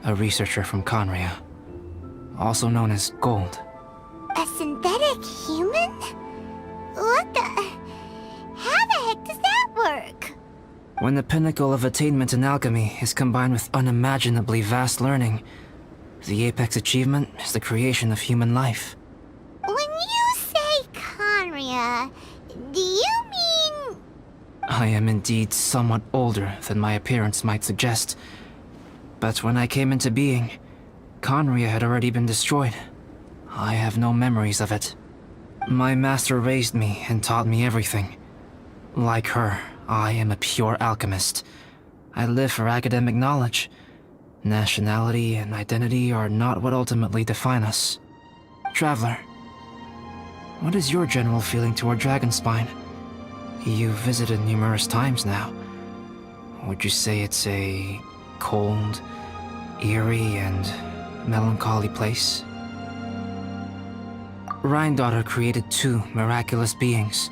Speaker 10: a researcher from Conria, also known as Gold.
Speaker 3: A synthetic human? What the... How the heck does that work?
Speaker 10: When the pinnacle of attainment in alchemy is combined with unimaginably vast learning, the apex achievement is the creation of human life.
Speaker 3: When you say Conria, do you mean...
Speaker 10: I am indeed somewhat older than my appearance might suggest. But when I came into being, Conria had already been destroyed. I have no memories of it. My master raised me and taught me everything. Like her, I am a pure alchemist. I live for academic knowledge. Nationality and identity are not what ultimately define us. Traveler, what is your general feeling toward Dragonspine? You've visited numerous times now. Would you say it's a cold, eerie, and melancholy place? Rhine-daughter created two miraculous beings.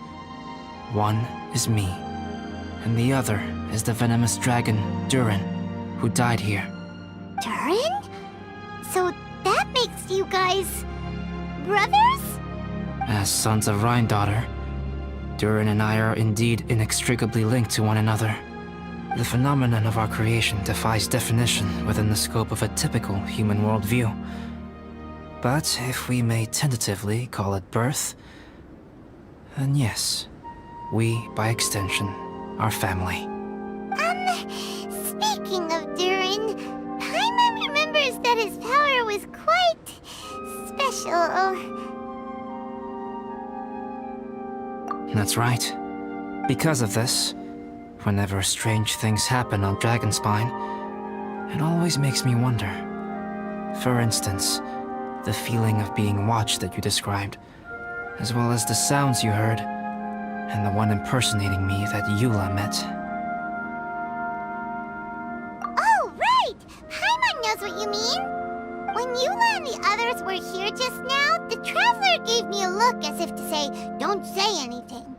Speaker 10: One is me, and the other is the venomous dragon, Durin, who died here.
Speaker 3: Durin? So that makes you guys... brothers?
Speaker 10: As sons of Rhine-daughter, Durin and I are indeed inextricably linked to one another. The phenomenon of our creation defies definition within the scope of a typical human worldview. But if we may tentatively call it birth, then yes, we, by extension, are family.
Speaker 3: Speaking of Durin, Paimon remembers that his power was quite... special.
Speaker 10: That's right. Because of this, whenever strange things happen on Dragonspine, it always makes me wonder. For instance, the feeling of being watched that you described, as well as the sounds you heard, and the one impersonating me that Eula met.
Speaker 3: Oh, right! Paimon knows what you mean! When Eula and the others were here just now, the Traveler gave me a look as if to say, don't say anything.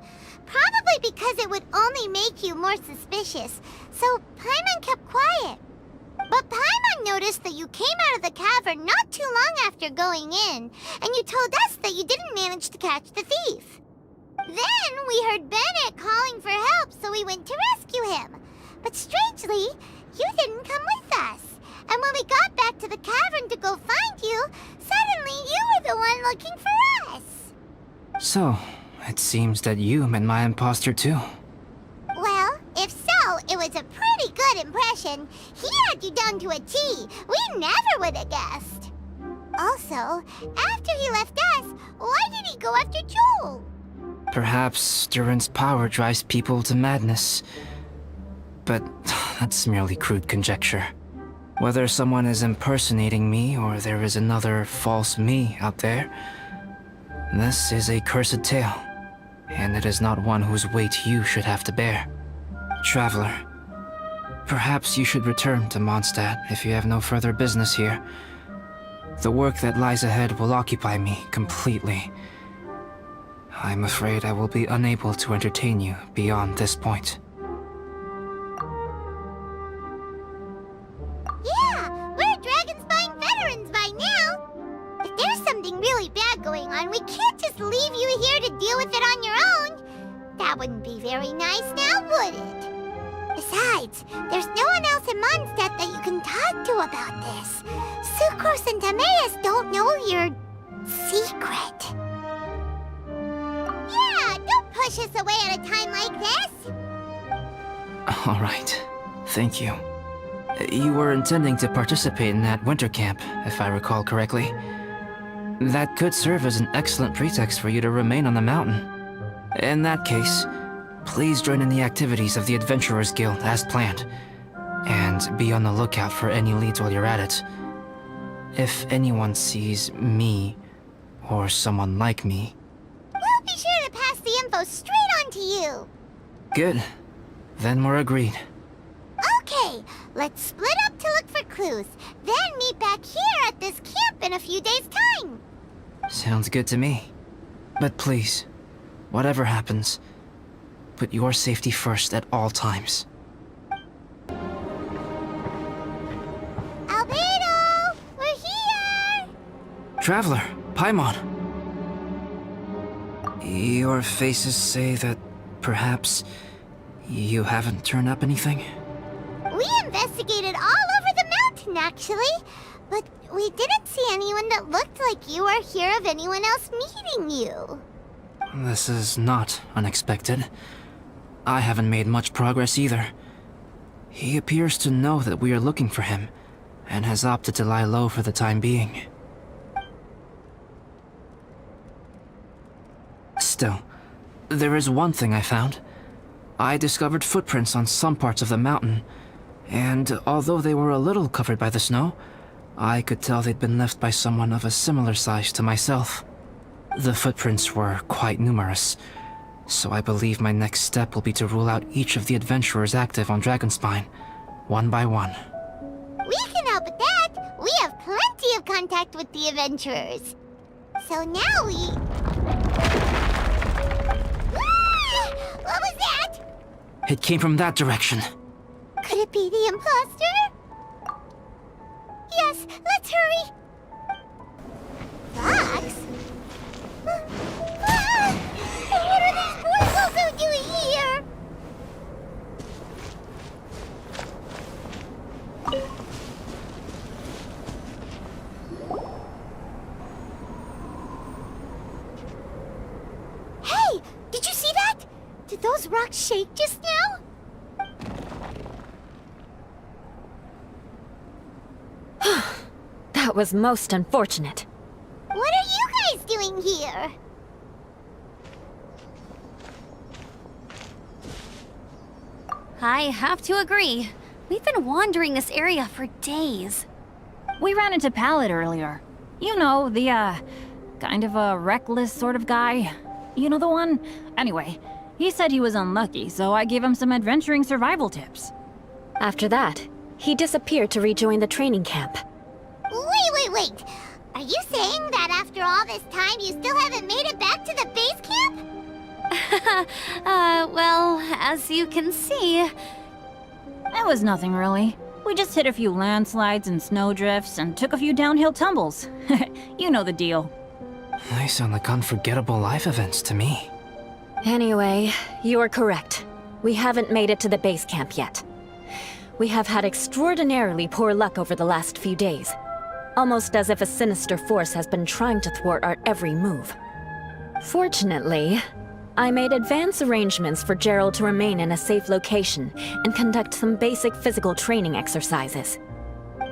Speaker 3: Probably because it would only make you more suspicious, so Paimon kept quiet. But Paimon noticed that you came out of the cavern not too long after going in, and you told us that you didn't manage to catch the thief. Then we heard Bennett calling for help, so we went to rescue him. But strangely, you didn't come with us. And when we got back to the cavern to go find you, suddenly you were the one looking for us.
Speaker 10: So, it seems that you met my imposter too.
Speaker 3: Well, if so, it was a pretty good impression. He had you down to a T. We never would have guessed. Also, after he left us, why did he go after Joel?
Speaker 10: Perhaps Durin's power drives people to madness. But that's merely crude conjecture. Whether someone is impersonating me or there is another false me out there, this is a cursed tale. and it is not one whose weight you should have to bear. Traveler, perhaps you should return to Mondstadt if you have no further business here. The work that lies ahead will occupy me completely. I'm afraid I will be unable to entertain you beyond this point.
Speaker 3: Yeah, we're Dragonspine veterans by now. If there's something really bad going on, we can't just leave you here to deal with it on your own. That wouldn't be very nice now, would it? Besides, there's no one else in Mondstadt that you can talk to about this. Sucrose and Timaeus don't know your secret. Yeah, don't push us away at a time like this.
Speaker 10: All right, thank you. You were intending to participate in that winter camp, if I recall correctly. That could serve as an excellent pretext for you to remain on the mountain. In that case, please join in the activities of the Adventurers Guild as planned, and be on the lookout for any leads while you're at it. If anyone sees me, or someone like me...
Speaker 3: We'll be sure to pass the info straight on to you.
Speaker 10: Good. Then we're agreed.
Speaker 3: Okay, let's split up to look for clues, then meet back here at this camp in a few days' time.
Speaker 10: Sounds good to me. But please, whatever happens, put your safety first at all times.
Speaker 3: Albedo! We're here!
Speaker 10: Traveler, Paimon. Your faces say that perhaps you haven't turned up anything?
Speaker 3: We investigated all over the mountain, actually. But we didn't see anyone that looked like you or hear of anyone else meeting you.
Speaker 10: This is not unexpected. I haven't made much progress either. He appears to know that we are looking for him, and has opted to lie low for the time being. Still, there is one thing I found. I discovered footprints on some parts of the mountain, and although they were a little covered by the snow, I could tell they'd been left by someone of a similar size to myself. The footprints were quite numerous, so I believe my next step will be to rule out each of the adventurers active on Dragonspine, one by one.
Speaker 3: We can help with that. We have plenty of contact with the adventurers. So now we... Ah! What was that?
Speaker 10: It came from that direction.
Speaker 3: Could it be the imposter? Yes, let's hurry. Fox? Ah! What are these boys also doing here? Hey! Did you see that? Did those rocks shake just now?
Speaker 8: That was most unfortunate.
Speaker 3: What are you guys doing here?
Speaker 4: I have to agree. We've been wandering this area for days.
Speaker 7: We ran into Pallet earlier. You know, the, kind of a reckless sort of guy. You know the one? Anyway, he said he was unlucky, so I gave him some adventuring survival tips.
Speaker 8: After that, he disappeared to rejoin the training camp.
Speaker 3: Wait. Are you saying that after all this time you still haven't made it back to the base camp?
Speaker 4: Well, as you can see...
Speaker 7: It was nothing really. We just hit a few landslides and snowdrifts and took a few downhill tumbles. You know the deal.
Speaker 10: They sound like unforgettable life events to me.
Speaker 8: Anyway, you are correct. We haven't made it to the base camp yet. We have had extraordinarily poor luck over the last few days. Almost as if a sinister force has been trying to thwart our every move. Fortunately, I made advance arrangements for Gerald to remain in a safe location and conduct some basic physical training exercises.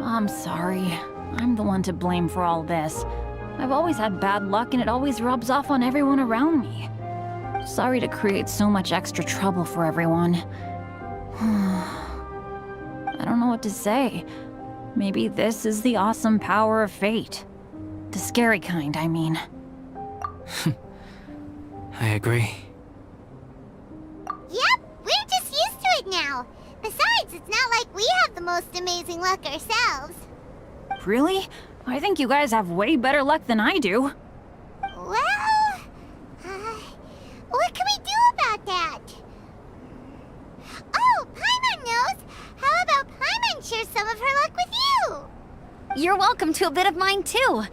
Speaker 7: I'm sorry. I'm the one to blame for all this. I've always had bad luck and it always rubs off on everyone around me. Sorry to create so much extra trouble for everyone. I don't know what to say. Maybe this is the awesome power of fate. The scary kind, I mean.
Speaker 10: I agree.
Speaker 3: Besides, it's not like we have the most amazing luck ourselves.
Speaker 7: Really? I think you guys have way better luck than I do.
Speaker 3: Well, what can we do about that? Oh, Paimon knows! How about Paimon share some of her luck with you?
Speaker 4: You're welcome to a bit of mine too.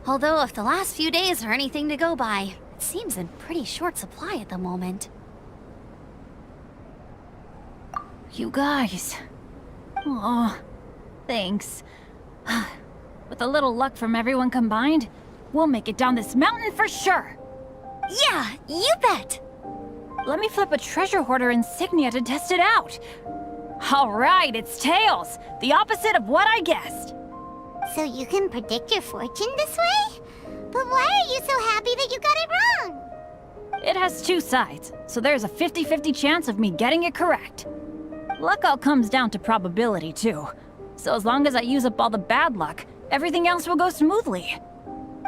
Speaker 4: Although if the last few days are anything to go by, it seems in pretty short supply at the moment.
Speaker 7: You guys. Oh, thanks. With a little luck from everyone combined, we'll make it down this mountain for sure.
Speaker 4: Yeah, you bet!
Speaker 7: Let me flip a treasure hoarder insignia to test it out. All right, it's tails, the opposite of what I guessed.
Speaker 3: So you can predict your fortune this way? But why are you so happy that you got it wrong?
Speaker 7: It has two sides, so there's a 50-50 chance of me getting it correct. Luck all comes down to probability, too. So as long as I use up all the bad luck, everything else will go smoothly.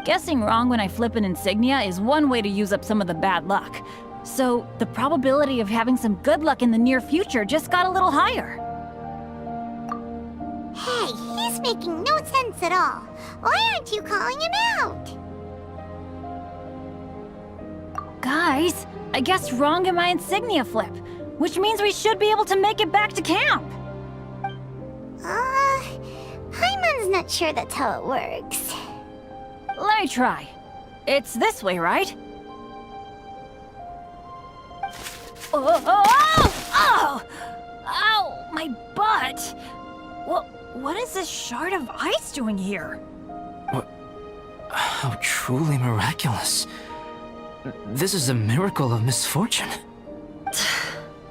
Speaker 7: Guessing wrong when I flip an insignia is one way to use up some of the bad luck. So the probability of having some good luck in the near future just got a little higher.
Speaker 3: Hey, he's making no sense at all. Why aren't you calling him out?
Speaker 7: Guys, I guessed wrong in my insignia flip, which means we should be able to make it back to camp.
Speaker 3: Paimon's not sure that's how it works.
Speaker 7: Let me try. It's this way, right? Oh! Ow! My butt! What is this shard of ice doing here?
Speaker 10: What? How truly miraculous. This is a miracle of misfortune.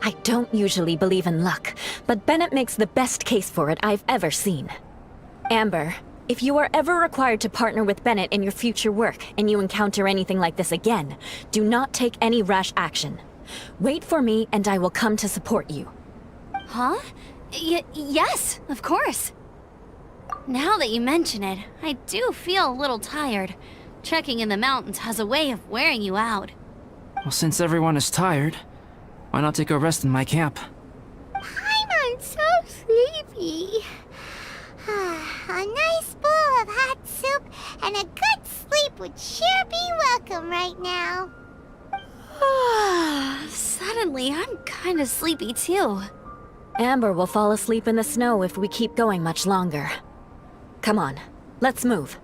Speaker 8: I don't usually believe in luck, but Bennett makes the best case for it I've ever seen. Amber, if you are ever required to partner with Bennett in your future work and you encounter anything like this again, do not take any rash action. Wait for me and I will come to support you.
Speaker 4: Huh? Yes, of course. Now that you mention it, I do feel a little tired. Trekking in the mountains has a way of wearing you out.
Speaker 10: Well, since everyone is tired, why not take a rest in my camp?
Speaker 3: Paimon's so sleepy. A nice bowl of hot soup and a good sleep would sure be welcome right now.
Speaker 4: Suddenly, I'm kind of sleepy too.
Speaker 8: Amber will fall asleep in the snow if we keep going much longer. Come on, let's move.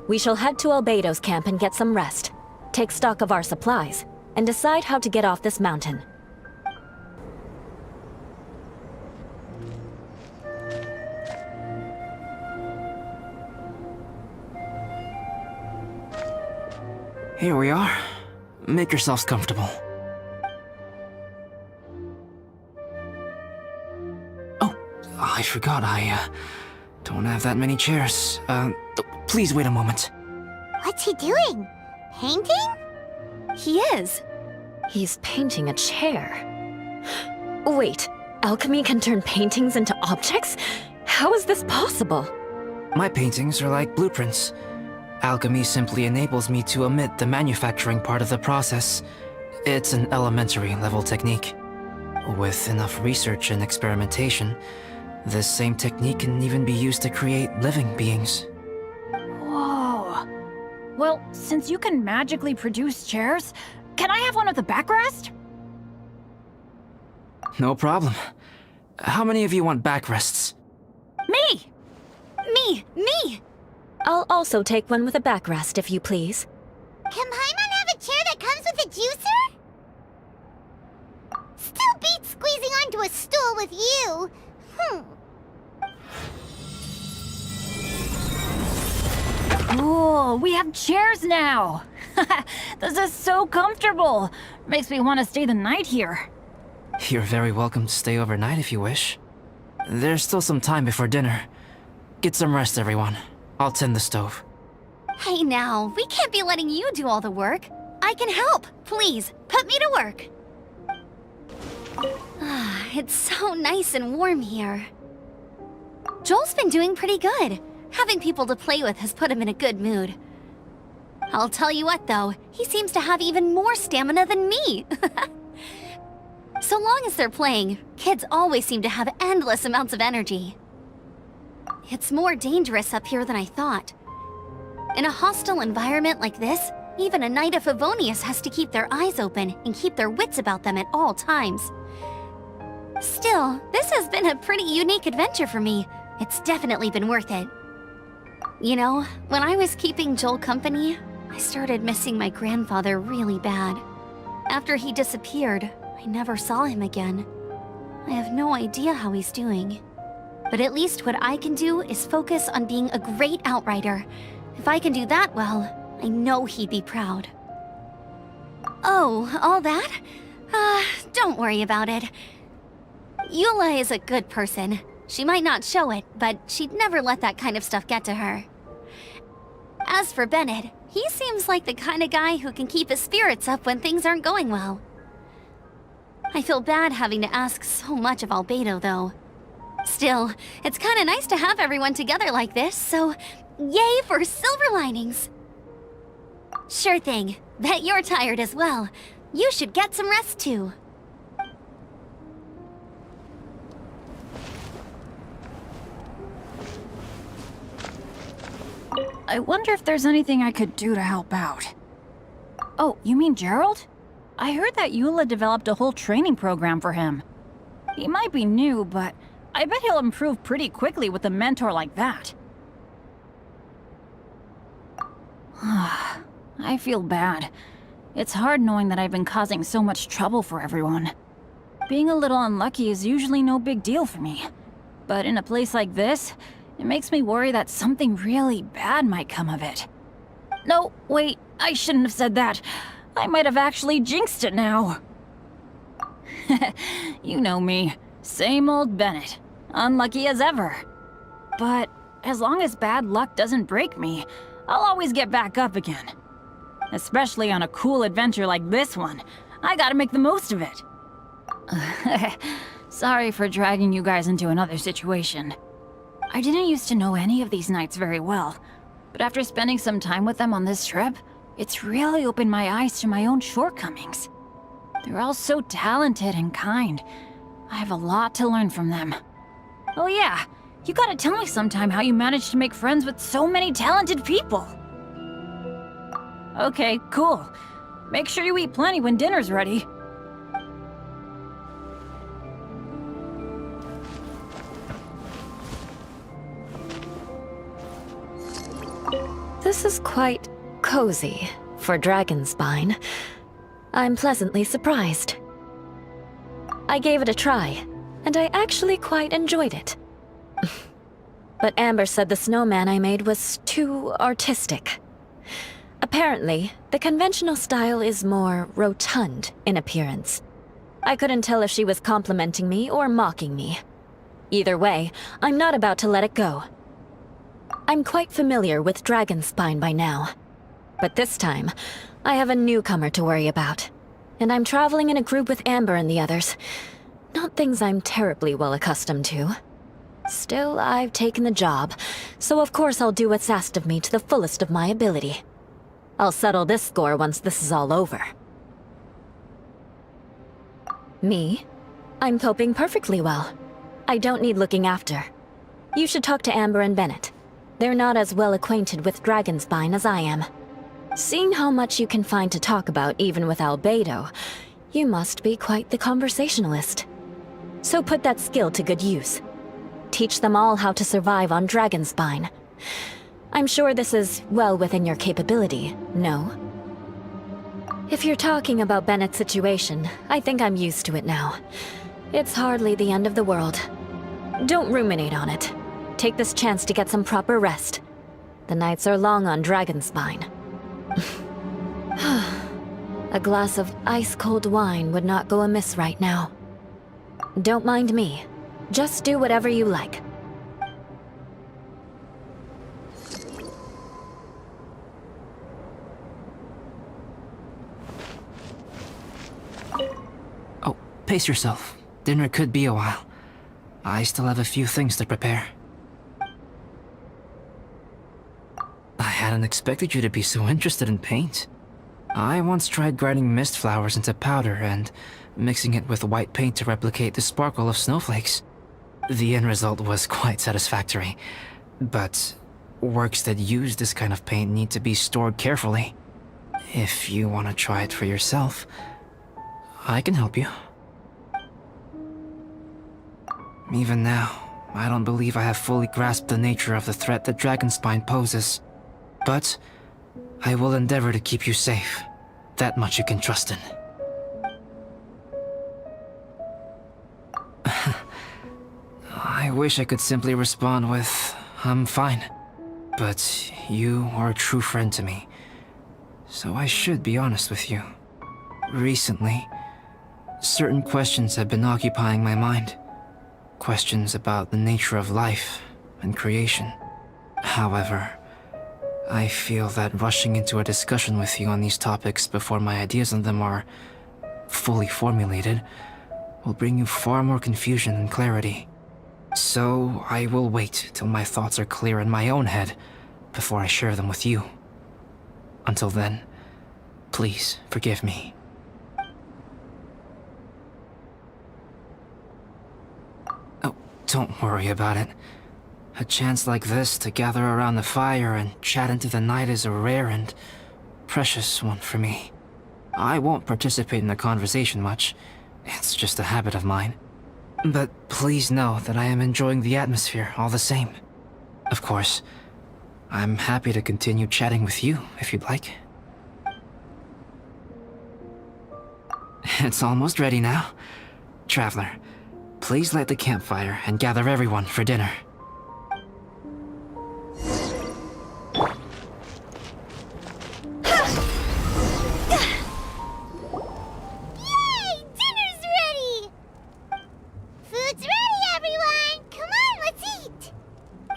Speaker 8: We shall head to Albedo's camp and get some rest, take stock of our supplies, and decide how to get off this mountain.
Speaker 10: Here we are. Make yourselves comfortable. Oh, I forgot I don't have that many chairs. Please wait a moment.
Speaker 3: What's he doing? Painting?
Speaker 4: He is.
Speaker 8: He's painting a chair. Wait, alchemy can turn paintings into objects? How is this possible?
Speaker 10: My paintings are like blueprints. Alchemy simply enables me to omit the manufacturing part of the process. It's an elementary level technique. With enough research and experimentation, this same technique can even be used to create living beings.
Speaker 7: Whoa. Well, since you can magically produce chairs, can I have one with a backrest?
Speaker 10: No problem. How many of you want backrests?
Speaker 7: Me!
Speaker 4: Me!
Speaker 8: I'll also take one with a backrest, if you please.
Speaker 3: Can Paimon have a chair that comes with a juicer? Still beats squeezing onto a stool with you.
Speaker 7: Cool, we have chairs now! This is so comfortable! Makes me want to stay the night here.
Speaker 10: You're very welcome to stay overnight if you wish. There's still some time before dinner. Get some rest, everyone. I'll tend the stove.
Speaker 4: Hey now, we can't be letting you do all the work. I can help. Please, put me to work. It's so nice and warm here. Joel's been doing pretty good. Having people to play with has put him in a good mood. I'll tell you what though, he seems to have even more stamina than me. So So long as they're playing, kids always seem to have endless amounts of energy. It's more dangerous up here than I thought. In a hostile environment like this, even a Knight of Favonius has to keep their eyes open and keep their wits about them at all times. Still, this has been a pretty unique adventure for me. It's definitely been worth it. You know, when I was keeping Joel company, I started missing my grandfather really bad. After he disappeared, I never saw him again. I have no idea how he's doing. But at least what I can do is focus on being a great outrider. If I can do that well, I know he'd be proud. Oh, all that? Don't worry about it. Eula is a good person. She might not show it, but she'd never let that kind of stuff get to her. As for Bennett, he seems like the kind of guy who can keep his spirits up when things aren't going well. I feel bad having to ask so much of Albedo, though. Still, it's kinda nice to have everyone together like this, so yay for silver linings! Sure thing. Bet you're tired as well. You should get some rest too.
Speaker 7: I wonder if there's anything I could do to help out. Oh, you mean Gerald? I heard that Eula developed a whole training program for him. He might be new, but I bet he'll improve pretty quickly with a mentor like that. I feel bad. It's hard knowing that I've been causing so much trouble for everyone. Being a little unlucky is usually no big deal for me. But in a place like this, it makes me worry that something really bad might come of it. No, wait, I shouldn't have said that. I might have actually jinxed it now. You know me. Same old Bennett. Unlucky as ever. But as long as bad luck doesn't break me, I'll always get back up again. Especially on a cool adventure like this one. I gotta make the most of it. Sorry for dragging you guys into another situation. I didn't used to know any of these knights very well, but after spending some time with them on this trip, it's really opened my eyes to my own shortcomings. They're all so talented and kind. I have a lot to learn from them. Oh yeah, you gotta tell me sometime how you managed to make friends with so many talented people. Okay, cool. Make sure you eat plenty when dinner's ready.
Speaker 8: This is quite cozy for Dragonspine. I'm pleasantly surprised. I gave it a try, and I actually quite enjoyed it. But Amber said the snowman I made was too artistic. Apparently, the conventional style is more rotund in appearance. I couldn't tell if she was complimenting me or mocking me. Either way, I'm not about to let it go. I'm quite familiar with Dragonspine by now. But this time, I have a newcomer to worry about. And I'm traveling in a group with Amber and the others. Not things I'm terribly well accustomed to. Still, I've taken the job, so of course I'll do what's asked of me to the fullest of my ability. I'll settle this score once this is all over. Me? I'm coping perfectly well. I don't need looking after. You should talk to Amber and Bennett. They're not as well acquainted with Dragonspine as I am. Seeing how much you can find to talk about even with Albedo, you must be quite the conversationalist. So put that skill to good use. Teach them all how to survive on Dragonspine. I'm sure this is well within your capability, no? If you're talking about Bennett's situation, I think I'm used to it now. It's hardly the end of the world. Don't ruminate on it. Take this chance to get some proper rest. The nights are long on Dragonspine. A glass of ice-cold wine would not go amiss right now. Don't mind me. Just do whatever you like.
Speaker 10: Oh, pace yourself. Dinner could be a while. I still have a few things to prepare. I hadn't expected you to be so interested in paint. I once tried grinding mist flowers into powder and mixing it with white paint to replicate the sparkle of snowflakes. The end result was quite satisfactory, but works that use this kind of paint need to be stored carefully. If you want to try it for yourself, I can help you. Even now, I don't believe I have fully grasped the nature of the threat that Dragonspine poses. But I will endeavor to keep you safe. That much you can trust in. I wish I could simply respond with, I'm fine. But you are a true friend to me, so I should be honest with you. Recently, certain questions have been occupying my mind. Questions about the nature of life and creation. However, I feel that rushing into a discussion with you on these topics before my ideas on them are fully formulated will bring you far more confusion than clarity. So I will wait till my thoughts are clear in my own head before I share them with you. Until then, please forgive me. Oh, don't worry about it. A chance like this to gather around the fire and chat into the night is a rare and precious one for me. I won't participate in the conversation much. It's just a habit of mine. But please know that I am enjoying the atmosphere all the same. Of course, I'm happy to continue chatting with you if you'd like. It's almost ready now. Traveler, please light the campfire and gather everyone for dinner.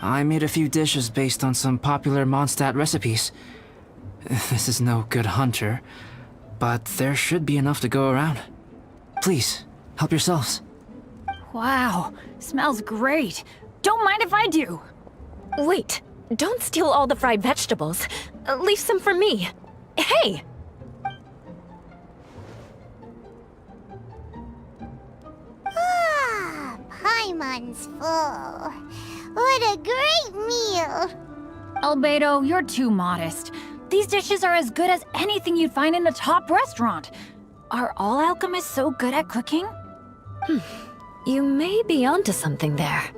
Speaker 10: I made a few dishes based on some popular Mondstadt recipes. This is no good hunter, but there should be enough to go around. Please, help yourselves.
Speaker 7: Wow, smells great. Don't mind if I do.
Speaker 8: Wait, don't steal all the fried vegetables. Leave some for me. Hey!
Speaker 3: Ah, Paimon's full. What a great meal!
Speaker 7: Albedo, you're too modest. These dishes are as good as anything you'd find in a top restaurant. Are all alchemists so good at cooking?
Speaker 8: You may be onto something there.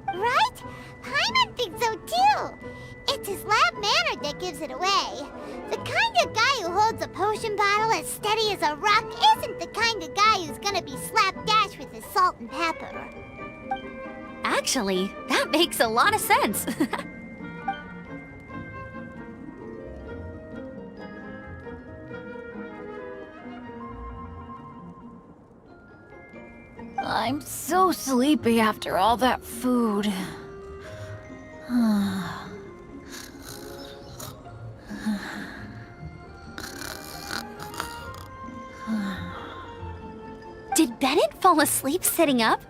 Speaker 3: Right? Paimon thinks so too. It's his lab manner that gives it away. The kind of guy who holds a potion bottle as steady as a rock isn't the kind of guy who's gonna be slapdash with his salt and pepper.
Speaker 4: Actually, that makes a lot of sense.
Speaker 7: I'm so sleepy after all that food.
Speaker 4: Did Bennett fall asleep sitting up?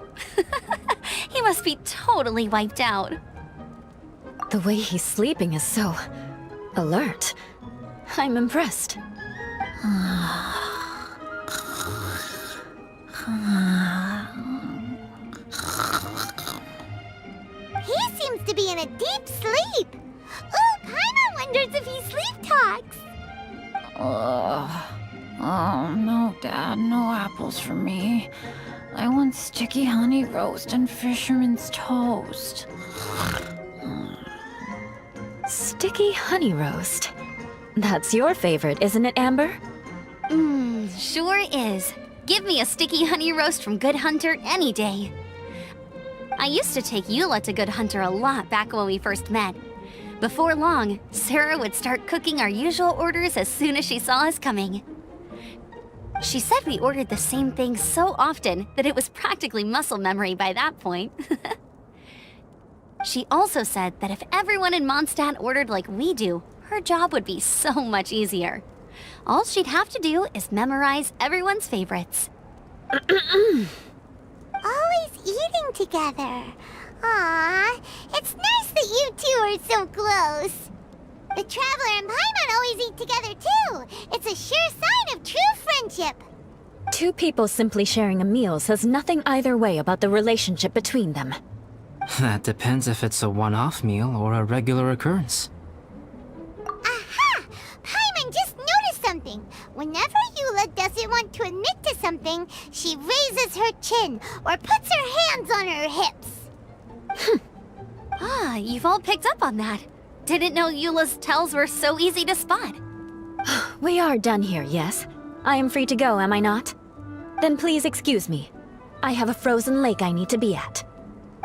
Speaker 4: He must be totally wiped out.
Speaker 8: The way he's sleeping is so alert. I'm impressed.
Speaker 3: He seems to be in a deep sleep. Ooh, Paimon wonders if he sleep talks.
Speaker 7: Oh, no, Dad, no apples for me. I want sticky honey roast and fisherman's toast.
Speaker 8: Sticky honey roast. That's your favorite, isn't it, Amber?
Speaker 4: Sure is. Give me a sticky honey roast from Good Hunter any day. I used to take Eula to Good Hunter a lot back when we first met. Before long, Sarah would start cooking our usual orders as soon as she saw us coming. She said we ordered the same thing so often that it was practically muscle memory by that point. She also said that if everyone in Mondstadt ordered like we do, her job would be so much easier. All she'd have to do is memorize everyone's favorites.
Speaker 3: Always eating together. Aww, it's nice that you two are so close. The Traveler and Paimon always eat together too. It's a sure sign of true friendship.
Speaker 8: Two people simply sharing a meal says nothing either way about the relationship between them.
Speaker 10: That depends if it's a one-off meal or a regular occurrence.
Speaker 3: Aha! Paimon just noticed something. Whenever Eula doesn't want to admit to something, she raises her chin or puts her hands on her hips.
Speaker 4: Ah, you've all picked up on that. Didn't know Eula's tells were so easy to spot.
Speaker 8: We are done here, yes? I am free to go, am I not? Then please excuse me. I have a frozen lake I need to be at.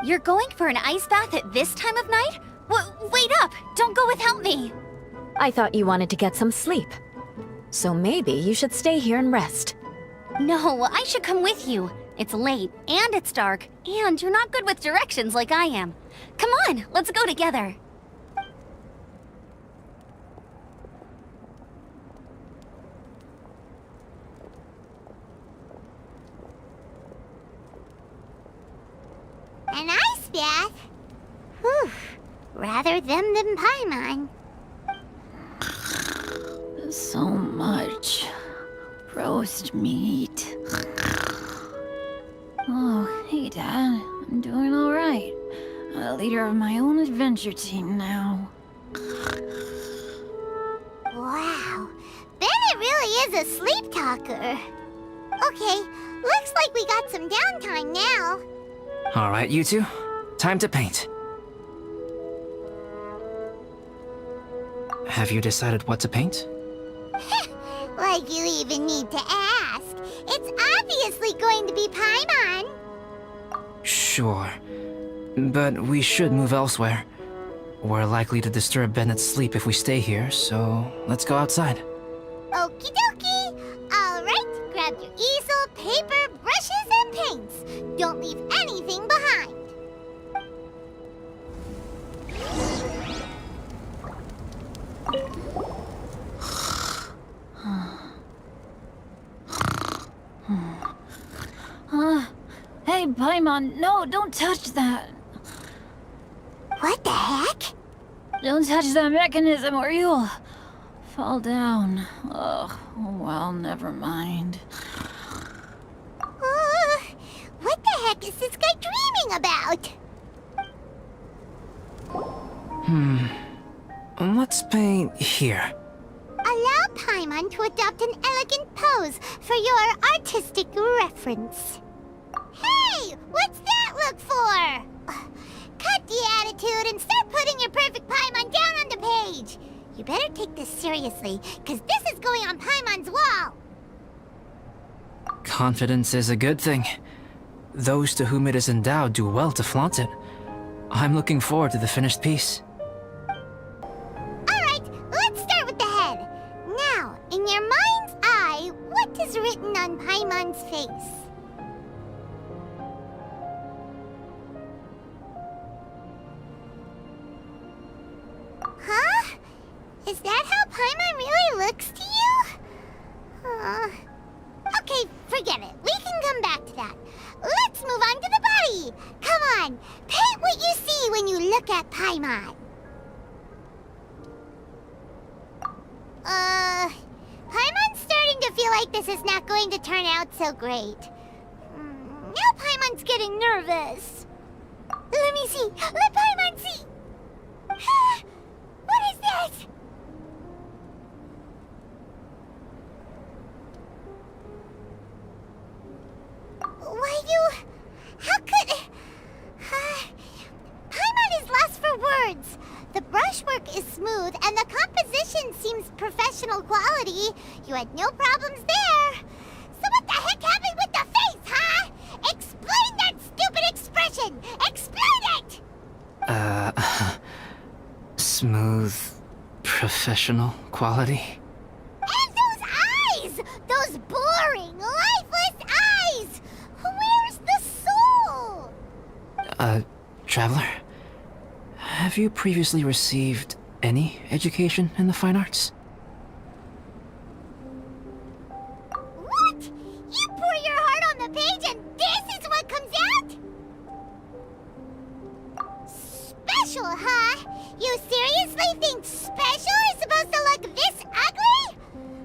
Speaker 4: You're going for an ice bath at this time of night? Wait up! Don't go without me!
Speaker 8: I thought you wanted to get some sleep. So maybe you should stay here and rest.
Speaker 4: No, I should come with you. It's late, and it's dark, and you're not good with directions like I am. Come on, let's go together.
Speaker 3: An ice bath? Whew. Rather them than Paimon.
Speaker 7: So much roast meat. Oh, hey, Dad. I'm doing all right. I'm the leader of my own adventure team now.
Speaker 3: Wow. Bennett really is a sleep talker. Okay, looks like we got some downtime now.
Speaker 10: All right, you two. Time to paint. Have you decided what to paint?
Speaker 3: Like you even need to ask. It's obviously going to be Paimon.
Speaker 10: Sure. But we should move elsewhere. We're likely to disturb Bennett's sleep if we stay here, so let's go outside.
Speaker 3: Okie dokie. All right, grab your easel, paper, brushes, and paints. Don't leave anything behind.
Speaker 7: Hey, Paimon, no, don't touch that.
Speaker 3: What the heck?
Speaker 7: Don't touch that mechanism or you'll fall down. Ugh, oh well, never mind.
Speaker 3: What the heck is this guy dreaming about?
Speaker 10: Let's paint here.
Speaker 3: Allow Paimon to adopt an elegant pose for your artistic reference. Hey! What's that look for? Cut the attitude and start putting your perfect Paimon down on the page. You better take this seriously, because this is going on Paimon's wall.
Speaker 10: Confidence is a good thing. Those to whom it is endowed do well to flaunt it. I'm looking forward to the finished piece.
Speaker 3: Alright, let's start with the head. Now, in your mind's eye, what is written on Paimon's face? Huh? Is that how Paimon really looks to you? Okay, forget it. We can come back to that. Let's move on to the body. Come on, paint what you see when you look at Paimon. Paimon's starting to feel like this is not going to turn out so great. Now Paimon's getting nervous. Let me see. Let Paimon see. What is this? How could... Paimon is lost for words. The brushwork is smooth, and the composition seems professional quality. You had no problems there. So what the heck happened with the face, huh? Explain that stupid expression! Explain it!
Speaker 10: Smooth, professional quality.
Speaker 3: And those eyes! Those boring, lifeless eyes! Where's the soul?
Speaker 10: Traveler? Have you previously received any education in the fine arts?
Speaker 3: What? You pour your heart on the page and this is what comes out? Special, huh? You seriously think special is supposed to look this ugly?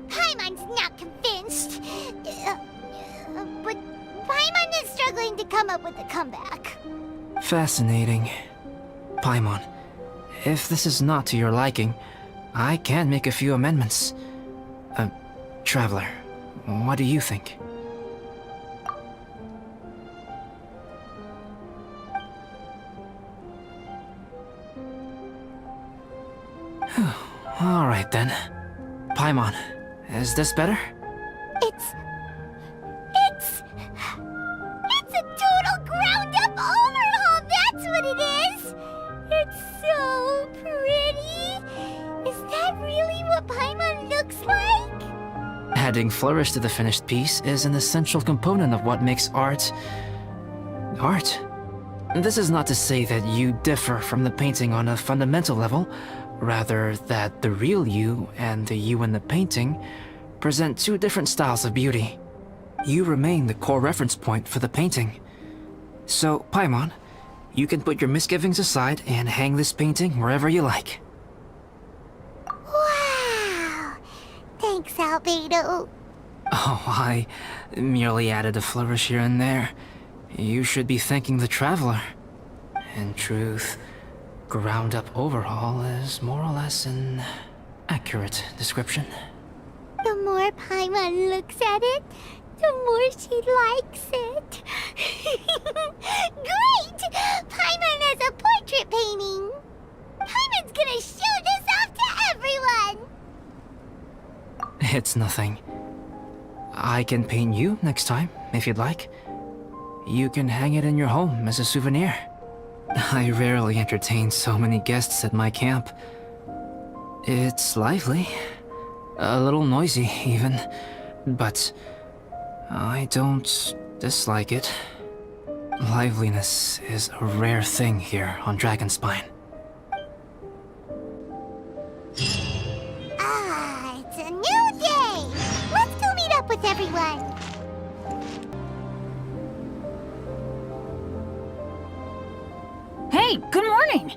Speaker 3: Paimon's not convinced. But Paimon is struggling to come up with a comeback.
Speaker 10: Fascinating. Paimon, if this is not to your liking, I can make a few amendments. Traveler, what do you think? Alright then. Paimon, is this better?
Speaker 3: It's a total ground-up overhaul, that's what it is! It's so pretty! Is that really what Paimon looks like?
Speaker 10: Adding flourish to the finished piece is an essential component of what makes art... art. This is not to say that you differ from the painting on a fundamental level, rather that the real you and the you in the painting present two different styles of beauty. You remain the core reference point for the painting. So, Paimon, you can put your misgivings aside and hang this painting wherever you like.
Speaker 3: Wow! Thanks, Albedo.
Speaker 10: Oh, I merely added a flourish here and there. You should be thanking the Traveler. In truth, ground-up overhaul is more or less an accurate description.
Speaker 3: The more Paimon looks at it, the more she likes it. Great! Paimon has a portrait painting! Paimon's gonna show this off to everyone!
Speaker 10: It's nothing. I can paint you next time, if you'd like. You can hang it in your home as a souvenir. I rarely entertain so many guests at my camp. It's lively. A little noisy, even. But I don't dislike it. Liveliness is a rare thing here on Dragonspine.
Speaker 3: Ah, it's a new day! Let's go meet up with everyone!
Speaker 7: Hey, good morning!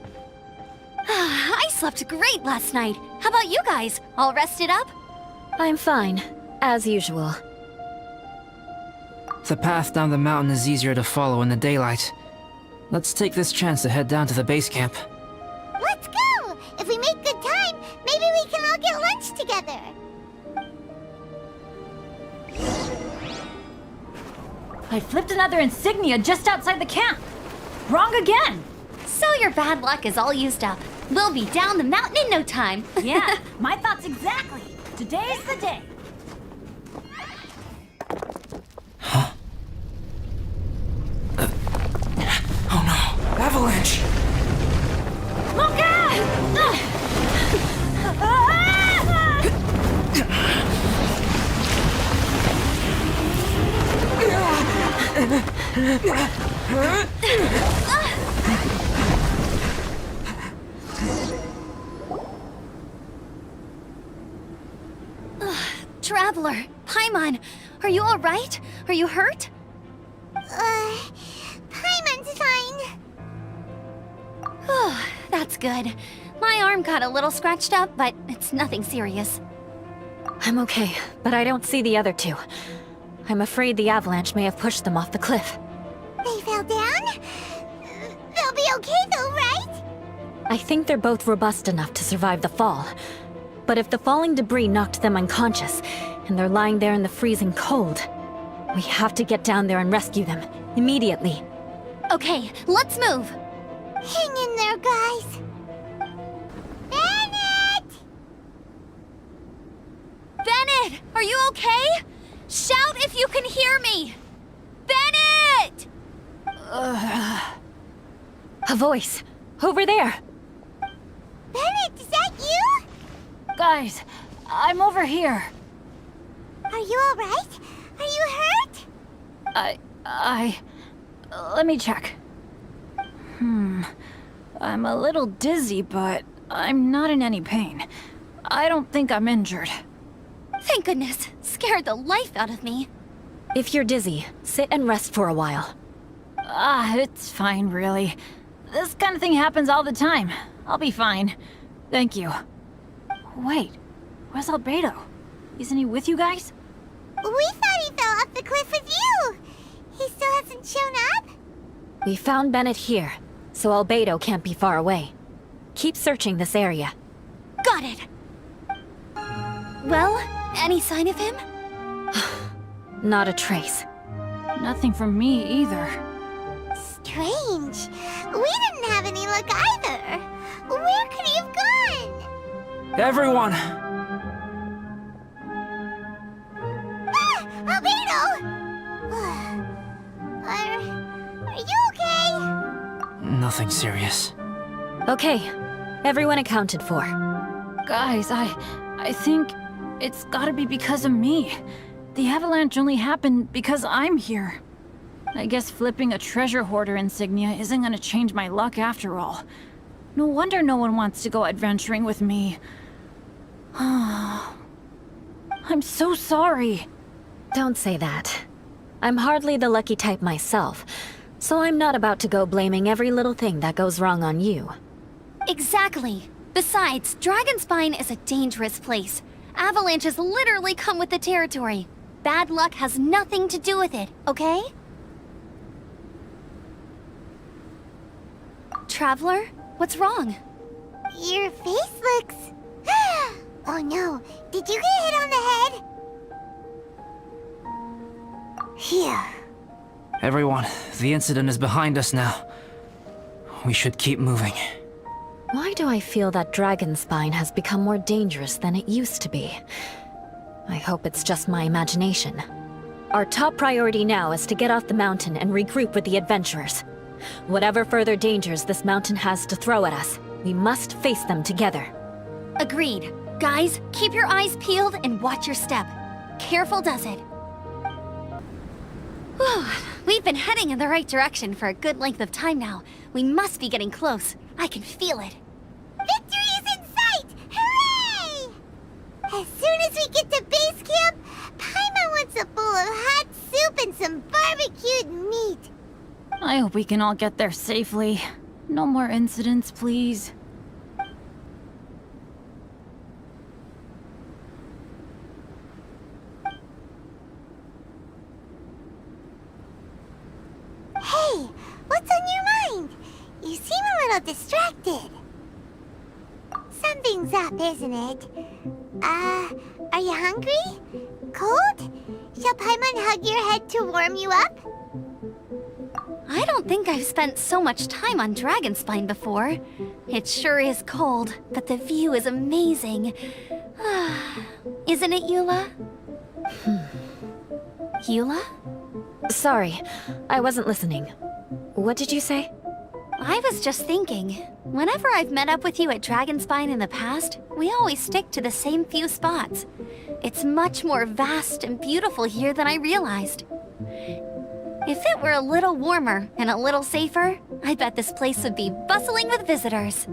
Speaker 4: I slept great last night. How about you guys? All rested up?
Speaker 8: I'm fine, as usual.
Speaker 10: The path down the mountain is easier to follow in the daylight. Let's take this chance to head down to the base camp.
Speaker 3: Let's go! If we make good time, maybe we can all get lunch together!
Speaker 7: I flipped another insignia just outside the camp. Wrong again!
Speaker 4: So your bad luck is all used up. We'll be down the mountain in no time.
Speaker 7: Yeah, my thoughts exactly. Today's the day.
Speaker 10: Oh no! Avalanche!
Speaker 7: Look out!
Speaker 4: Traveler, Paimon, are you all right? Are you hurt?
Speaker 3: Paimon's fine.
Speaker 4: Oh, that's good. My arm got a little scratched up, but it's nothing serious.
Speaker 8: I'm okay, but I don't see the other two. I'm afraid the avalanche may have pushed them off the cliff.
Speaker 3: They fell down? They'll be okay though, right?
Speaker 8: I think they're both robust enough to survive the fall. But if the falling debris knocked them unconscious, and they're lying there in the freezing cold, we have to get down there and rescue them, immediately.
Speaker 4: Okay, let's move.
Speaker 3: Hang in there, guys. Bennett!
Speaker 4: Bennett, are you okay? Shout if you can hear me! Bennett!
Speaker 8: A voice! Over there!
Speaker 3: Bennett, is that you?
Speaker 7: Guys, I'm over here.
Speaker 3: Are you alright? Are you hurt?
Speaker 7: Let me check. I'm a little dizzy, but I'm not in any pain. I don't think I'm injured.
Speaker 4: Thank goodness. Scared the life out of me.
Speaker 8: If you're dizzy, sit and rest for a while.
Speaker 7: It's fine, really. This kind of thing happens all the time. I'll be fine. Thank you. Wait, where's Albedo? Isn't he with you guys?
Speaker 3: We thought he fell off the cliff with you! He still hasn't shown up?
Speaker 8: We found Bennett here, so Albedo can't be far away. Keep searching this area.
Speaker 4: Got it! Well, any sign of him?
Speaker 8: Not a trace.
Speaker 7: Nothing from me either.
Speaker 3: Strange. We didn't have any luck either. Where could he have gone?
Speaker 10: Everyone!
Speaker 3: Ah! Albedo! Are you okay?
Speaker 10: Nothing serious.
Speaker 8: Okay, everyone accounted for.
Speaker 7: Guys, I think it's gotta be because of me. The avalanche only happened because I'm here. I guess flipping a treasure hoarder insignia isn't gonna change my luck after all. No wonder no one wants to go adventuring with me. I'm so sorry.
Speaker 8: Don't say that. I'm hardly the lucky type myself, so I'm not about to go blaming every little thing that goes wrong on you.
Speaker 4: Exactly. Besides, Dragonspine is a dangerous place. Avalanches literally come with the territory. Bad luck has nothing to do with it, okay? Traveler, what's wrong?
Speaker 3: Your face looks... Oh no, did you get hit on the head? Here.
Speaker 10: Everyone, the incident is behind us now. We should keep moving.
Speaker 8: Why do I feel that Dragonspine has become more dangerous than it used to be? I hope it's just my imagination. Our top priority now is to get off the mountain and regroup with the adventurers. Whatever further dangers this mountain has to throw at us, we must face them together.
Speaker 4: Agreed. Guys, keep your eyes peeled and watch your step. Careful does it. Whew, we've been heading in the right direction for a good length of time now. We must be getting close. I can feel it.
Speaker 3: Victory is in sight! Hooray! As soon as we get to base camp, Paimon wants a bowl of hot soup and some barbecued meat.
Speaker 7: I hope we can all get there safely. No more incidents, please.
Speaker 3: Hey, what's on your mind? You seem a little distracted. Something's up, isn't it? Are you hungry? Cold? Shall Paimon hug your head to warm you up?
Speaker 4: I don't think I've spent so much time on Dragonspine before. It sure is cold, but the view is amazing. Isn't it, Eula? Eula?
Speaker 8: Sorry, I wasn't listening. What did you say?
Speaker 4: I was just thinking, whenever I've met up with you at Dragonspine in the past, we always stick to the same few spots. It's much more vast and beautiful here than I realized. If it were a little warmer and a little safer, I bet this place would be bustling with visitors.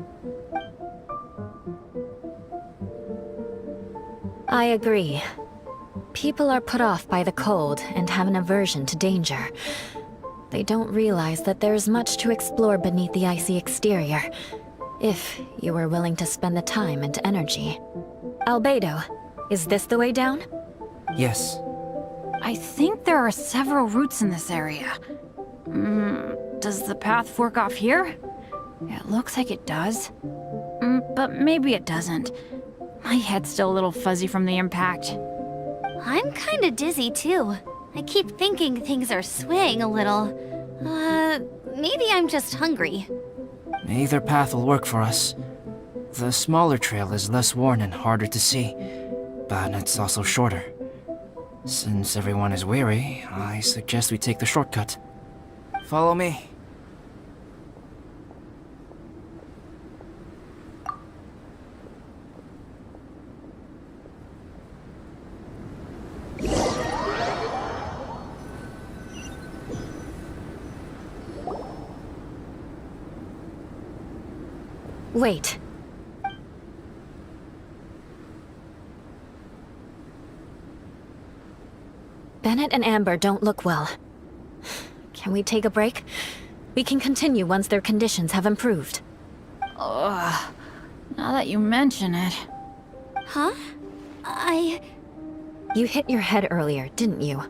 Speaker 8: I agree. People are put off by the cold and have an aversion to danger. They don't realize that there's much to explore beneath the icy exterior, if you were willing to spend the time and energy. Albedo, is this the way down?
Speaker 10: Yes.
Speaker 7: I think there are several routes in this area. Does the path fork off here? It looks like it does. But maybe it doesn't. My head's still a little fuzzy from the impact.
Speaker 4: I'm kinda dizzy too. I keep thinking things are swaying a little. Maybe I'm just hungry.
Speaker 10: Either path will work for us. The smaller trail is less worn and harder to see, but it's also shorter. Since everyone is weary, I suggest we take the shortcut. Follow me.
Speaker 8: Wait. Bennett and Amber don't look well. Can we take a break? We can continue once their conditions have improved.
Speaker 7: Ugh. Now that you mention it.
Speaker 4: Huh?
Speaker 8: You hit your head earlier, didn't you?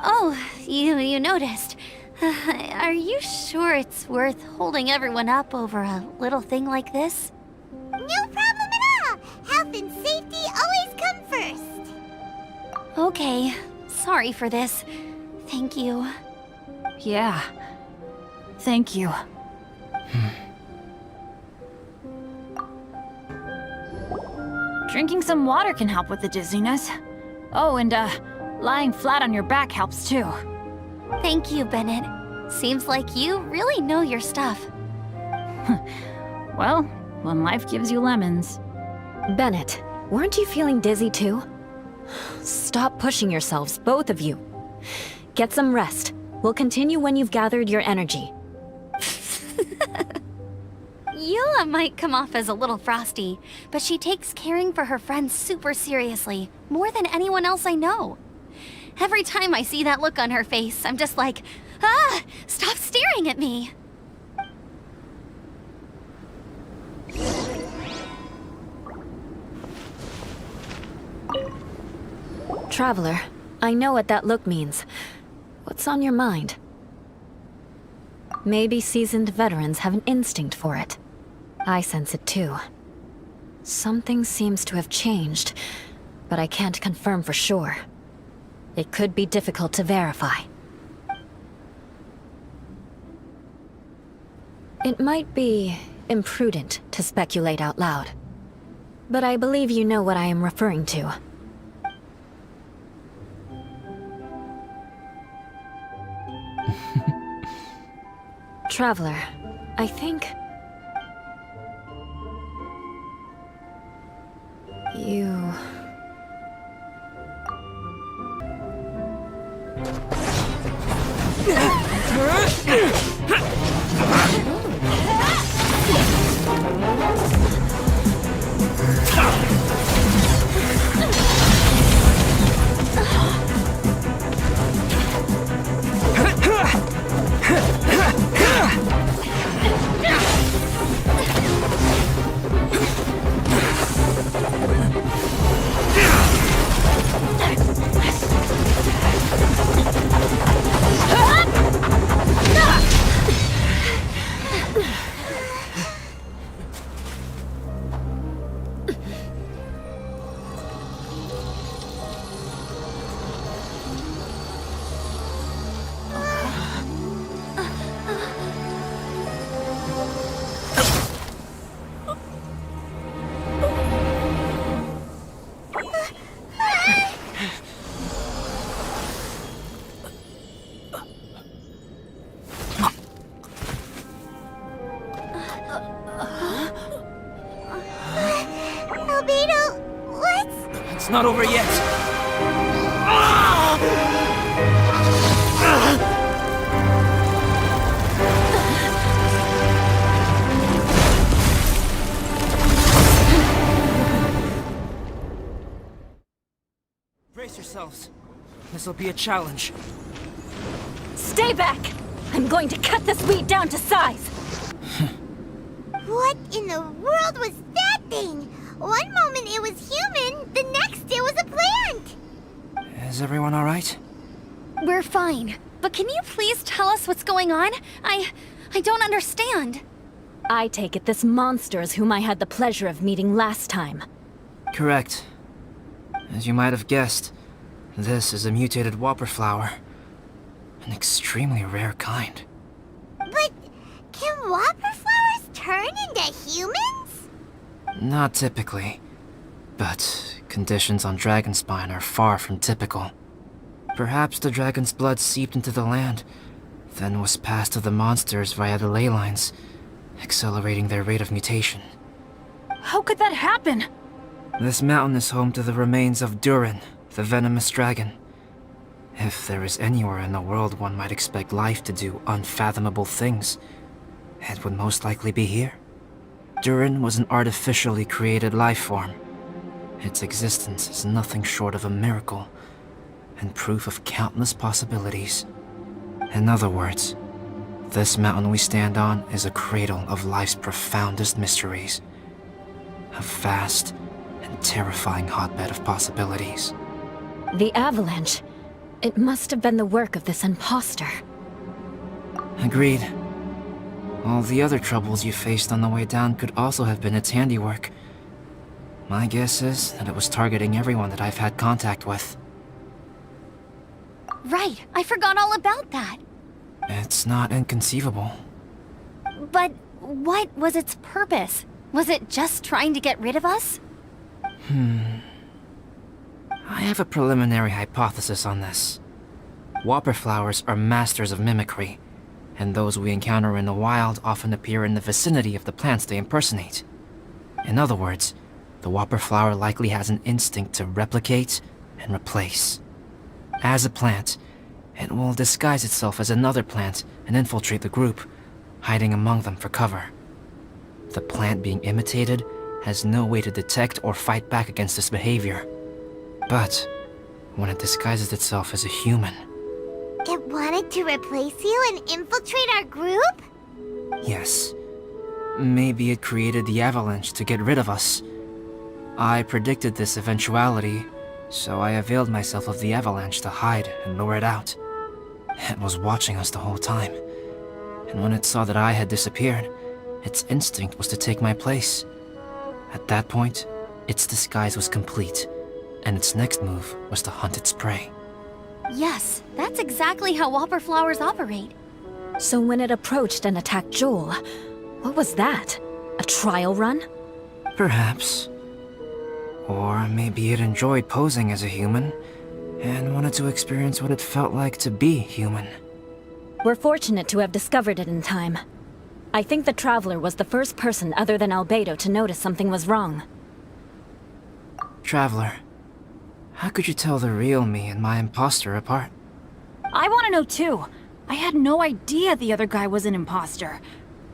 Speaker 4: Oh, you noticed. Are you sure it's worth holding everyone up over a little thing like this?
Speaker 3: No problem at all! Health and safety always come first!
Speaker 4: Okay, sorry for this. Thank you.
Speaker 7: Yeah. Thank you. Drinking some water can help with the dizziness. Oh, and lying flat on your back helps too.
Speaker 4: Thank you, Bennett. Seems like you really know your stuff.
Speaker 7: Well, when life gives you lemons.
Speaker 8: Bennett, weren't you feeling dizzy too? Stop pushing yourselves, both of you. Get some rest. We'll continue when you've gathered your energy.
Speaker 4: Yula might come off as a little frosty, but she takes caring for her friends super seriously, more than anyone else I know. Every time I see that look on her face, I'm just like, ah, stop staring at me.
Speaker 8: Traveler, I know what that look means. What's on your mind? Maybe seasoned veterans have an instinct for it. I sense it too. Something seems to have changed, but I can't confirm for sure. It could be difficult to verify. It might be imprudent to speculate out loud, but I believe you know what I am referring to. Traveler, I think... you...
Speaker 10: It's not over yet. Brace yourselves. This'll be a challenge.
Speaker 8: Stay back! I'm going to cut this weed down to size!
Speaker 3: What in the world was that thing? One moment it was human, the next it was a plant!
Speaker 10: Is everyone alright?
Speaker 4: We're fine, but can you please tell us what's going on? I don't understand.
Speaker 8: I take it this monster is whom I had the pleasure of meeting last time.
Speaker 10: Correct. As you might have guessed, this is a mutated whopper flower. An extremely rare kind.
Speaker 3: But can whopper flowers turn into humans?
Speaker 10: Not typically, but conditions on Dragonspine are far from typical. Perhaps the dragon's blood seeped into the land, then was passed to the monsters via the ley lines, accelerating their rate of mutation.
Speaker 7: How could that happen?
Speaker 10: This mountain is home to the remains of Durin, the venomous dragon. If there is anywhere in the world one might expect life to do unfathomable things, it would most likely be here. Durin was an artificially created life form. Its existence is nothing short of a miracle, and proof of countless possibilities. In other words, This mountain we stand on is a cradle of life's profoundest mysteries. A vast and terrifying hotbed of possibilities.
Speaker 8: The avalanche. It must have been the work of this imposter.
Speaker 10: Agreed. All the other troubles you faced on the way down could also have been its handiwork. My guess is that it was targeting everyone that I've had contact with.
Speaker 4: Right, I forgot all about that.
Speaker 10: It's not inconceivable.
Speaker 4: But what was its purpose? Was it just trying to get rid of us?
Speaker 10: I have a preliminary hypothesis on this. Whopper flowers are masters of mimicry, and those we encounter in the wild often appear in the vicinity of the plants they impersonate. In other words, the whopper flower likely has an instinct to replicate and replace. As a plant, it will disguise itself as another plant and infiltrate the group, hiding among them for cover. The plant being imitated has no way to detect or fight back against this behavior. But when it disguises itself as a human...
Speaker 3: It wanted to replace you and infiltrate our group?
Speaker 10: Yes. Maybe it created the avalanche to get rid of us. I predicted this eventuality, so I availed myself of the avalanche to hide and lure it out. It was watching us the whole time, and when it saw that I had disappeared, its instinct was to take my place. At that point, its disguise was complete, and its next move was to hunt its prey.
Speaker 4: Yes, that's exactly how whopper flowers operate.
Speaker 8: So when it approached and attacked Joel, what was that? A trial run?
Speaker 10: Perhaps. Or maybe it enjoyed posing as a human, and wanted to experience what it felt like to be human.
Speaker 8: We're fortunate to have discovered it in time. I think the Traveler was the first person other than Albedo to notice something was wrong.
Speaker 10: Traveler, how could you tell the real me and my imposter apart?
Speaker 7: I want to know too. I had no idea the other guy was an imposter.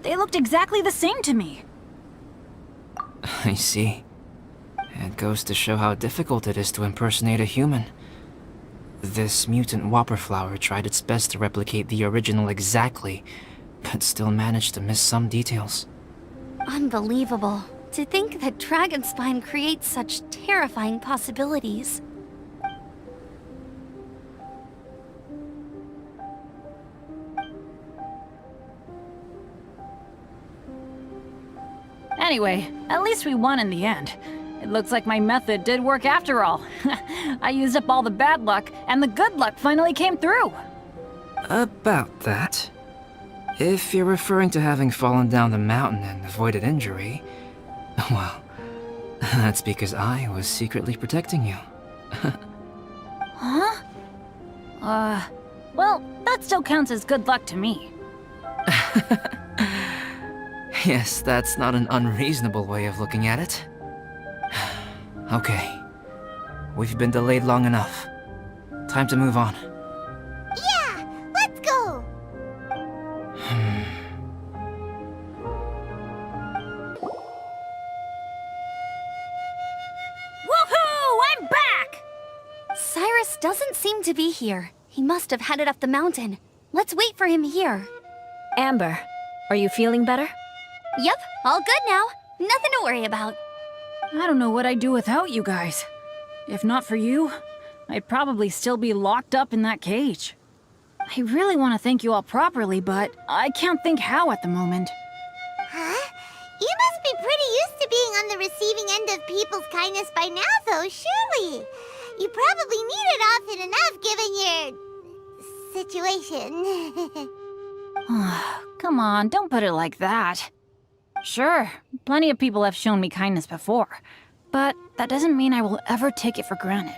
Speaker 7: They looked exactly the same to me.
Speaker 10: I see. It goes to show how difficult it is to impersonate a human. This mutant whopper flower tried its best to replicate the original exactly, but still managed to miss some details.
Speaker 4: Unbelievable. To think that Dragonspine creates such terrifying possibilities.
Speaker 7: Anyway, at least we won in the end. It looks like my method did work after all. I used up all the bad luck, and the good luck finally came through.
Speaker 10: About that. If you're referring to having fallen down the mountain and avoided injury, well, that's because I was secretly protecting you.
Speaker 7: Huh? Well, that still counts as good luck to me.
Speaker 10: Yes, that's not an unreasonable way of looking at it. Okay. We've been delayed long enough. Time to move on.
Speaker 3: Yeah, let's go!
Speaker 7: Woohoo! I'm back!
Speaker 4: Cyrus doesn't seem to be here. He must have headed up the mountain. Let's wait for him here.
Speaker 8: Amber, are you feeling better?
Speaker 4: Yep, all good now. Nothing to worry about.
Speaker 7: I don't know what I'd do without you guys. If not for you, I'd probably still be locked up in that cage. I really want to thank you all properly, but I can't think how at the moment.
Speaker 3: Huh? You must be pretty used to being on the receiving end of people's kindness by now, though, surely. You probably need it often enough given your... situation.
Speaker 7: Come on, don't put it like that. Sure, plenty of people have shown me kindness before, but that doesn't mean I will ever take it for granted.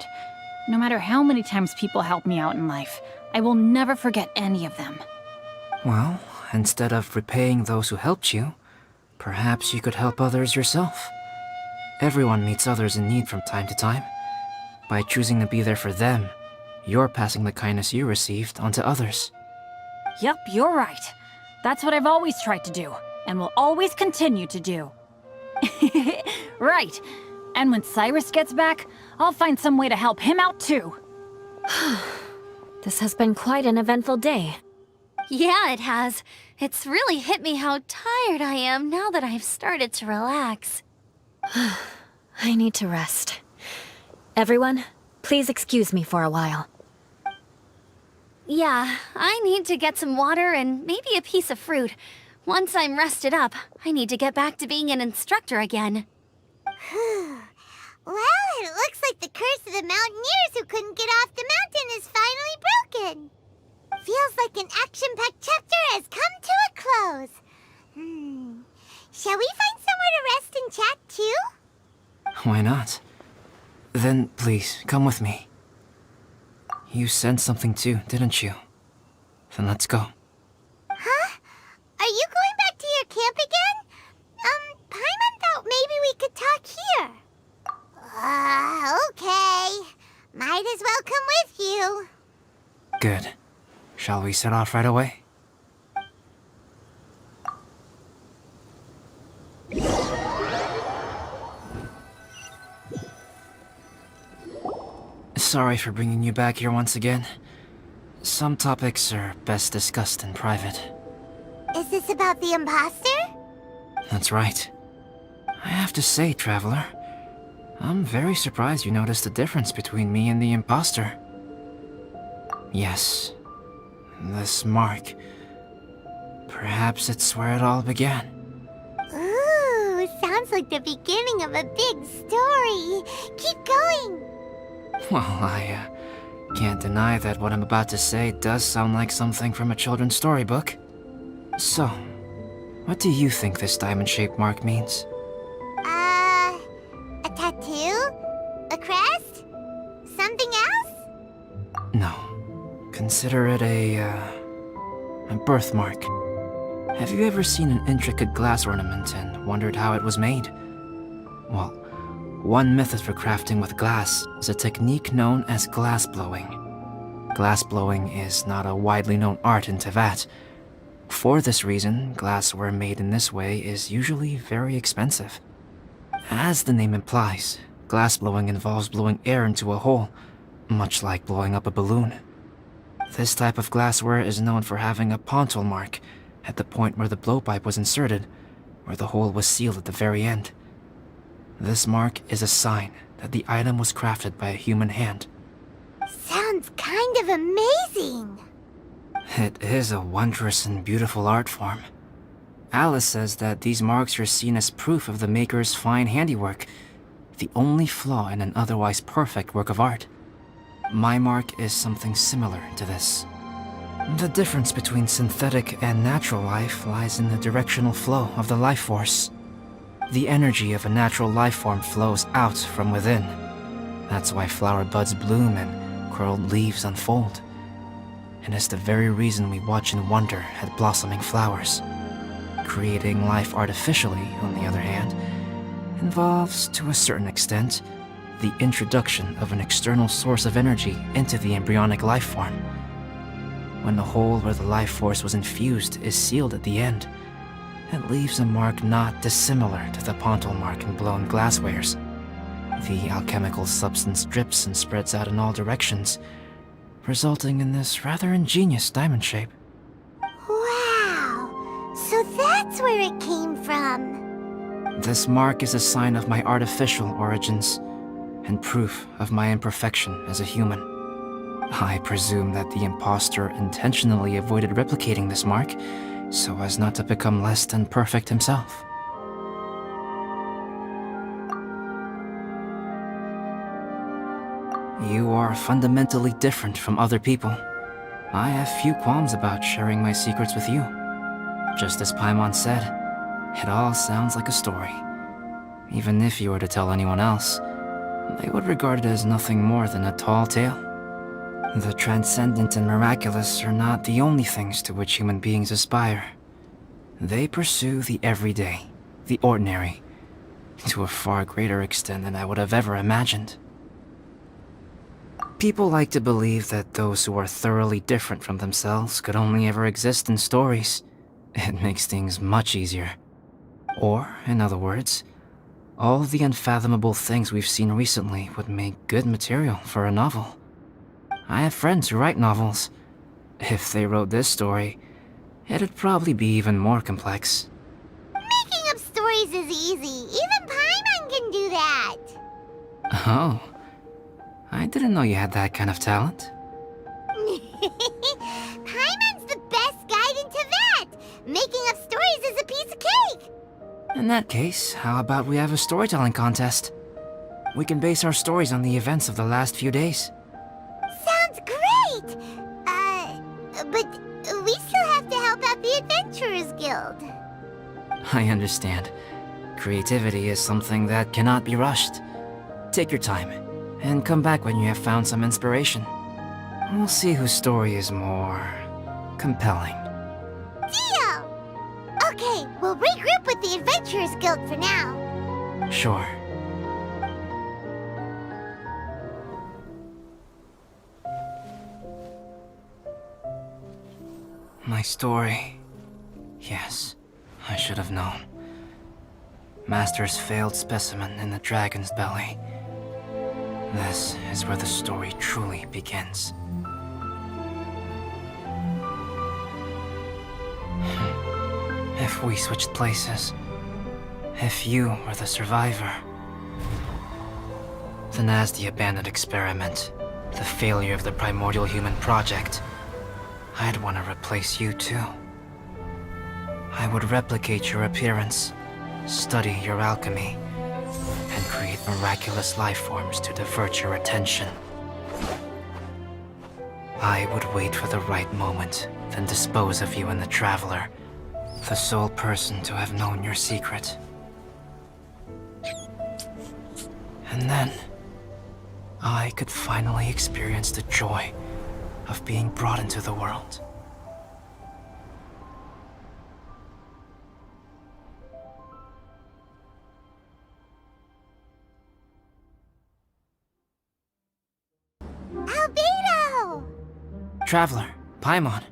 Speaker 7: No matter how many times people help me out in life, I will never forget any of them.
Speaker 10: Well, instead of repaying those who helped you, perhaps you could help others yourself. Everyone meets others in need from time to time. By choosing to be there for them, you're passing the kindness you received on to others.
Speaker 7: Yep, you're right. That's what I've always tried to do, and will always continue to do. Right. And when Cyrus gets back, I'll find some way to help him out too.
Speaker 8: This has been quite an eventful day.
Speaker 4: Yeah, it has. It's really hit me how tired I am now that I've started to relax.
Speaker 8: I need to rest. Everyone, please excuse me for a while.
Speaker 4: Yeah, I need to get some water and maybe a piece of fruit. Once I'm rested up, I need to get back to being an instructor again.
Speaker 3: Well, it looks like the curse of the mountaineers who couldn't get off the mountain is finally broken. Feels like an action-packed chapter has come to a close. Shall we find somewhere to rest and chat too?
Speaker 10: Why not? Then please, come with me. You sensed something too, didn't you? Then let's go.
Speaker 3: Huh? Are you going back to your camp again? Paimon thought maybe we could talk here. Okay. Might as well come with you.
Speaker 10: Good. Shall we set off right away? Sorry for bringing you back here once again. Some topics are best discussed in private.
Speaker 3: Is this about the imposter?
Speaker 10: That's right. I have to say, Traveler, I'm very surprised you noticed the difference between me and the imposter. Yes, this mark. Perhaps it's where it all began.
Speaker 3: Ooh, sounds like the beginning of a big story. Keep going.
Speaker 10: Well, I can't deny that what I'm about to say does sound like something from a children's storybook. So, what do you think this diamond-shaped mark means?
Speaker 3: A tattoo? A crest? Something else?
Speaker 10: No. Consider it a birthmark. Have you ever seen an intricate glass ornament and wondered how it was made? Well, one method for crafting with glass is a technique known as glass blowing. Glass blowing is not a widely known art in Teyvat. For this reason, glassware made in this way is usually very expensive. As the name implies, glass blowing involves blowing air into a hole, much like blowing up a balloon. This type of glassware is known for having a pontal mark at the point where the blowpipe was inserted, where the hole was sealed at the very end. This mark is a sign that the item was crafted by a human hand.
Speaker 3: Sounds kind of amazing.
Speaker 10: It is a wondrous and beautiful art form. Alice says that these marks are seen as proof of the maker's fine handiwork, the only flaw in an otherwise perfect work of art. My mark is something similar to this. The difference between synthetic and natural life lies in the directional flow of the life force. The energy of a natural life form flows out from within. That's why flower buds bloom and curled leaves unfold. And it's the very reason we watch and wonder at blossoming flowers. Creating life artificially, on the other hand, involves, to a certain extent, the introduction of an external source of energy into the embryonic life form. When the hole where the life force was infused is sealed at the end, it leaves a mark not dissimilar to the pontal mark in blown glasswares. The alchemical substance drips and spreads out in all directions, resulting in this rather ingenious diamond shape.
Speaker 3: Wow! So that's where it came from.
Speaker 10: This mark is a sign of my artificial origins, and proof of my imperfection as a human. I presume that the imposter intentionally avoided replicating this mark, so as not to become less than perfect himself. You are fundamentally different from other people. I have few qualms about sharing my secrets with you. Just as Paimon said, it all sounds like a story. Even if you were to tell anyone else, they would regard it as nothing more than a tall tale. The transcendent and miraculous are not the only things to which human beings aspire. They pursue the everyday, the ordinary, to a far greater extent than I would have ever imagined. People like to believe that those who are thoroughly different from themselves could only ever exist in stories. It makes things much easier. Or, in other words, all the unfathomable things we've seen recently would make good material for a novel. I have friends who write novels. If they wrote this story, it'd probably be even more complex.
Speaker 3: Making up stories is easy. Even Paimon can do that.
Speaker 10: Oh. I didn't know you had that kind of talent.
Speaker 3: Paimon's the best guide in Teyvat. Making up stories is a piece of cake.
Speaker 10: In that case, how about we have a storytelling contest? We can base our stories on the events of the last few days.
Speaker 3: Sounds great! But we still have to help out the Adventurers Guild.
Speaker 10: I understand. Creativity is something that cannot be rushed. Take your time, and come back when you have found some inspiration. We'll see whose story is more compelling.
Speaker 3: Deal! Okay, we'll regroup with the Adventurers Guild for now.
Speaker 10: Sure. My story. Yes, I should have known. Master's failed specimen in the dragon's belly. This is where the story truly begins. If we switched places, if you were the survivor, then as the abandoned experiment, the failure of the primordial human project, I'd want to replace you too. I would replicate your appearance, study your alchemy, and create miraculous life forms to divert your attention. I would wait for the right moment, then dispose of you in the Traveler, the sole person to have known your secret. And then, I could finally experience the joy of being brought into the world.
Speaker 3: Albedo!
Speaker 10: Traveler, Paimon,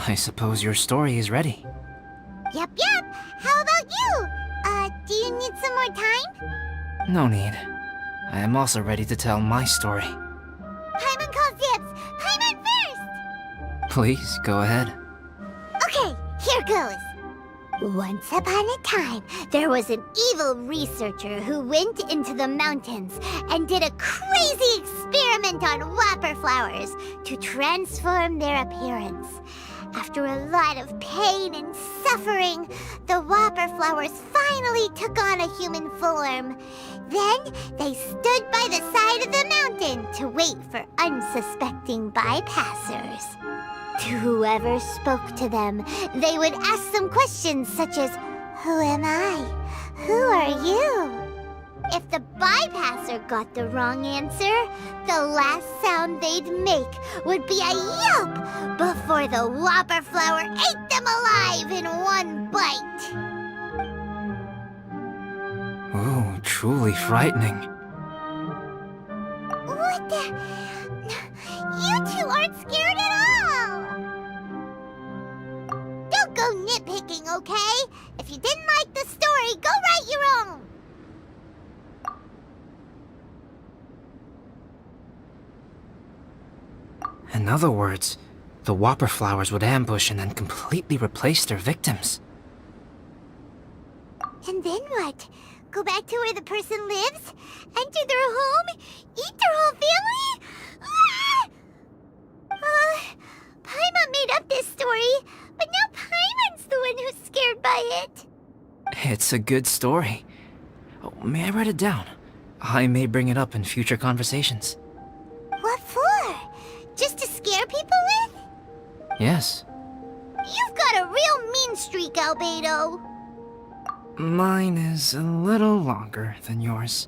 Speaker 10: I suppose your story is ready.
Speaker 3: Yep. How about you? Do you need some more time?
Speaker 10: No need. I am also ready to tell my story.
Speaker 3: Paimon calls dibs! Paimon first!
Speaker 10: Please, go ahead.
Speaker 3: Okay, here goes. Once upon a time, there was an evil researcher who went into the mountains and did a crazy experiment on whopper flowers to transform their appearance. After a lot of pain and suffering, the whopper flowers finally took on a human form. Then they stood by the side of the mountain to wait for unsuspecting bypassers. To whoever spoke to them, they would ask some questions such as, "Who am I? Who are you?" If the bypasser got the wrong answer, the last sound they'd make would be a yelp before the whopper flower ate them alive in one bite.
Speaker 10: Ooh, truly frightening.
Speaker 3: What the? You two aren't scared at all! Don't go nitpicking, okay? If you didn't like the story, go write your own!
Speaker 10: In other words, the whopper flowers would ambush and then completely replace their victims.
Speaker 3: And then what? Go back to where the person lives? Enter their home? Eat their whole family? Paimon made up this story, but now Paimon's the one who's scared by it.
Speaker 10: It's a good story. Oh, may I write it down? I may bring it up in future conversations.
Speaker 3: What for? Just to scare people with?
Speaker 10: Yes.
Speaker 3: You've got a real mean streak, Albedo.
Speaker 10: Mine is a little longer than yours.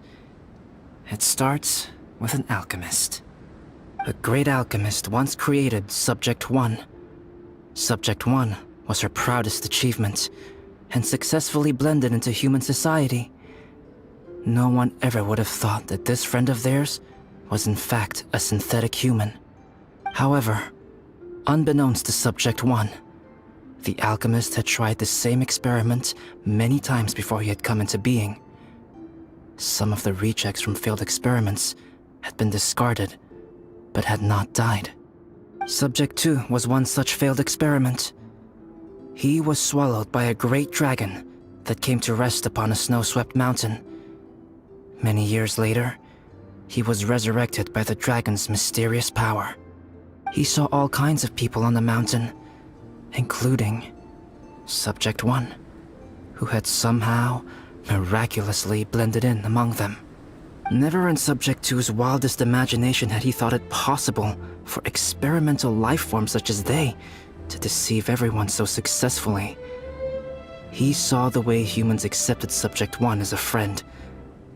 Speaker 10: It starts with an alchemist. A great alchemist once created Subject 1. Subject 1 was her proudest achievement, and successfully blended into human society. No one ever would have thought that this friend of theirs was in fact a synthetic human. However, unbeknownst to Subject 1, the alchemist had tried the same experiment many times before he had come into being. Some of the rejects from failed experiments had been discarded, but had not died. Subject 2 was one such failed experiment. He was swallowed by a great dragon that came to rest upon a snow-swept mountain. Many years later, he was resurrected by the dragon's mysterious power. He saw all kinds of people on the mountain, including Subject 1, who had somehow miraculously blended in among them. Never in Subject 2's wildest imagination had he thought it possible for experimental life forms such as they to deceive everyone so successfully. He saw the way humans accepted Subject 1 as a friend,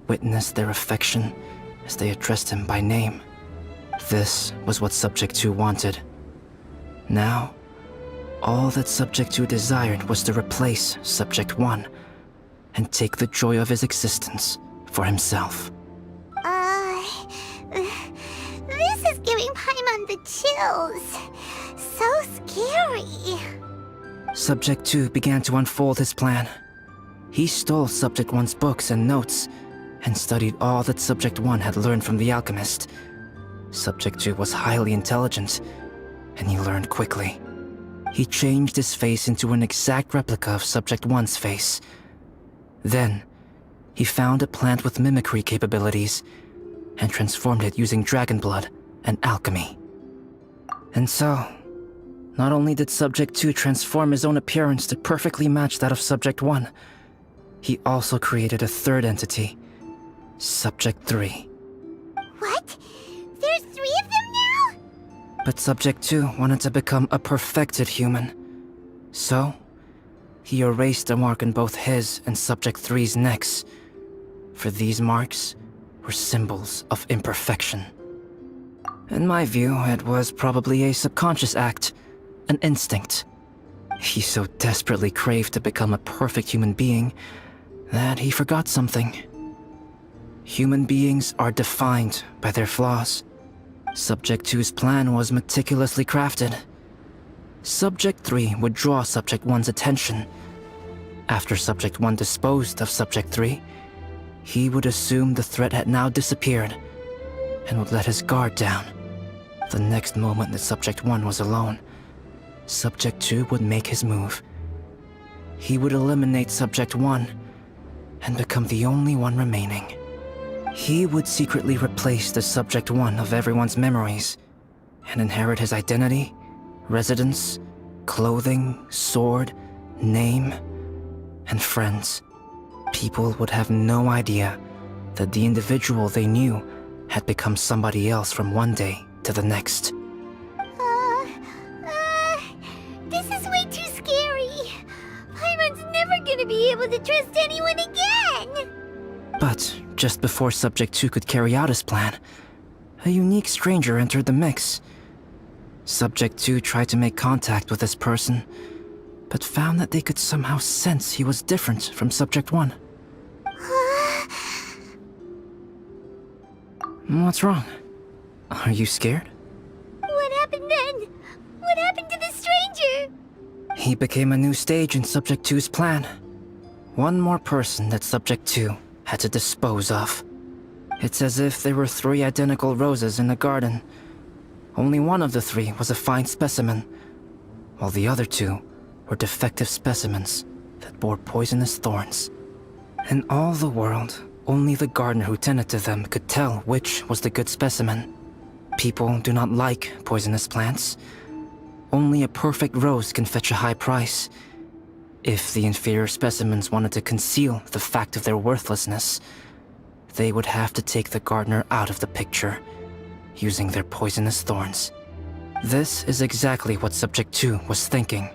Speaker 10: witnessed their affection as they addressed him by name. This was what Subject 2 wanted. Now, all that Subject 2 desired was to replace Subject 1 and take the joy of his existence for himself.
Speaker 3: This is giving Paimon the chills. So scary.
Speaker 10: Subject 2 began to unfold his plan. He stole Subject 1's books and notes and studied all that Subject 1 had learned from the alchemist. Subject 2 was highly intelligent, and he learned quickly. He changed his face into an exact replica of Subject 1's face. Then, he found a plant with mimicry capabilities and transformed it using dragon blood and alchemy. And so, not only did Subject 2 transform his own appearance to perfectly match that of Subject 1, he also created a third entity, Subject 3.
Speaker 3: What? There's 3 of them now?
Speaker 10: But Subject 2 wanted to become a perfected human. So, he erased a mark in both his and Subject 3's necks. For these marks were symbols of imperfection. In my view, it was probably a subconscious act, an instinct. He so desperately craved to become a perfect human being that he forgot something. Human beings are defined by their flaws. Subject 2's plan was meticulously crafted. Subject 3 would draw Subject 1's attention. After Subject 1 disposed of Subject 3, he would assume the threat had now disappeared and would let his guard down. The next moment that Subject 1 was alone, Subject 2 would make his move. He would eliminate Subject 1 and become the only one remaining. He would secretly replace the Subject 1 of everyone's memories and inherit his identity, residence, clothing, sword, name, and friends. People would have no idea that the individual they knew had become somebody else from one day to the next.
Speaker 3: This is way too scary. Paimon's never gonna be able to trust anyone again.
Speaker 10: But just before Subject 2 could carry out his plan, a unique stranger entered the mix. Subject 2 tried to make contact with this person, but found that they could somehow sense he was different from Subject 1. What's wrong? Are you scared?
Speaker 3: What happened then? What happened to the stranger?
Speaker 10: He became a new stage in Subject 2's plan. One more person that Subject 2 had to dispose of. It's as if there were 3 identical roses in a garden. Only one of the 3 was a fine specimen, while the other 2 were defective specimens that bore poisonous thorns. In all the world, only the gardener who tended to them could tell which was the good specimen. People do not like poisonous plants. Only a perfect rose can fetch a high price. If the inferior specimens wanted to conceal the fact of their worthlessness, they would have to take the gardener out of the picture, using their poisonous thorns. This is exactly what Subject 2 was thinking.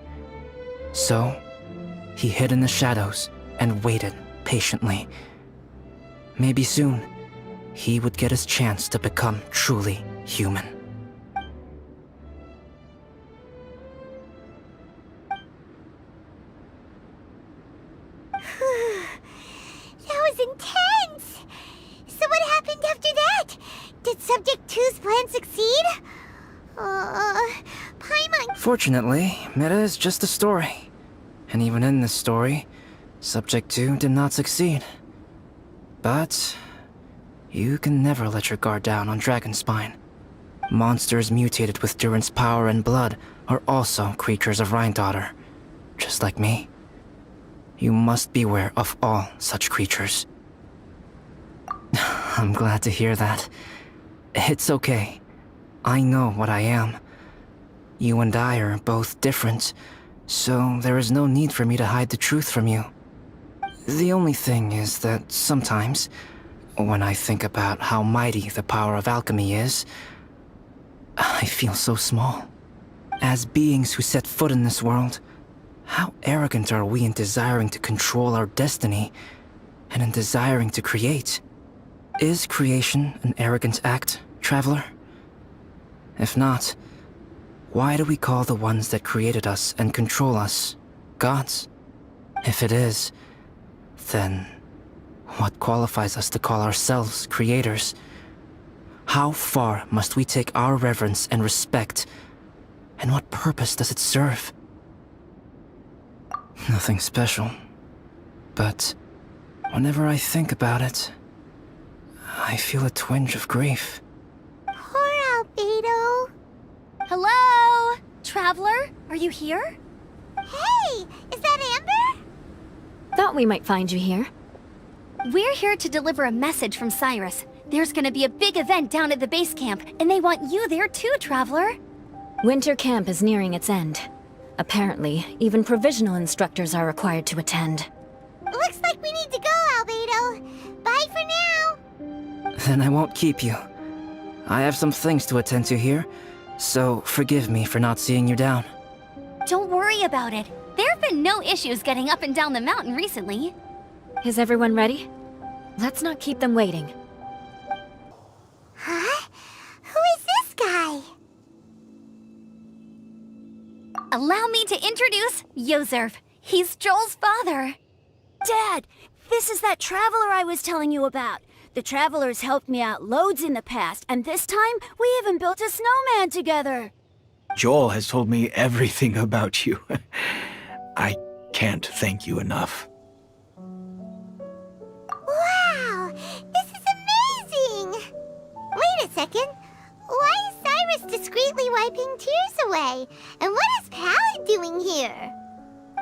Speaker 10: So, he hid in the shadows and waited patiently. Maybe soon, he would get his chance to become truly human.
Speaker 3: That was intense! So what happened after that? Did Subject 2's plan succeed? Paimon...
Speaker 10: Fortunately, it is just a story. And even in this story, Subject 2 did not succeed. But you can never let your guard down on Dragonspine. Monsters mutated with Durin's power and blood are also creatures of Rhine Daughter, just like me. You must beware of all such creatures. I'm glad to hear that. It's okay. I know what I am. You and I are both different, so there is no need for me to hide the truth from you. The only thing is that sometimes, when I think about how mighty the power of alchemy is, I feel so small. As beings who set foot in this world, how arrogant are we in desiring to control our destiny, and in desiring to create? Is creation an arrogant act, traveler? If not, why do we call the ones that created us and control us gods? If it is, then what qualifies us to call ourselves creators? How far must we take our reverence and respect, and what purpose does it serve? Nothing special, but whenever I think about it, I feel a twinge of grief.
Speaker 3: Poor Albedo.
Speaker 4: Hello? Traveler, are you here?
Speaker 3: Hey, is that Amber?
Speaker 8: Thought we might find you here.
Speaker 4: We're here to deliver a message from Cyrus. There's gonna be a big event down at the base camp, and they want you there too, Traveler.
Speaker 8: Winter camp is nearing its end. Apparently, even provisional instructors are required to attend.
Speaker 3: Looks like we need to go, Albedo. Bye for now.
Speaker 10: Then I won't keep you. I have some things to attend to here, so forgive me for not seeing you down.
Speaker 4: Don't worry about it. There have been no issues getting up and down the mountain recently.
Speaker 8: Is everyone ready? Let's not keep them waiting.
Speaker 3: Huh? Who is this guy?
Speaker 4: Allow me to introduce Yozerv. He's Joel's father.
Speaker 11: Dad, this is that traveler I was telling you about. The traveler's helped me out loads in the past, and this time we even built a snowman together.
Speaker 12: Joel has told me everything about you. I can't thank you enough.
Speaker 3: Wow, this is amazing! Wait a second. Why is Cyrus discreetly wiping tears away? And what is Pallid doing here?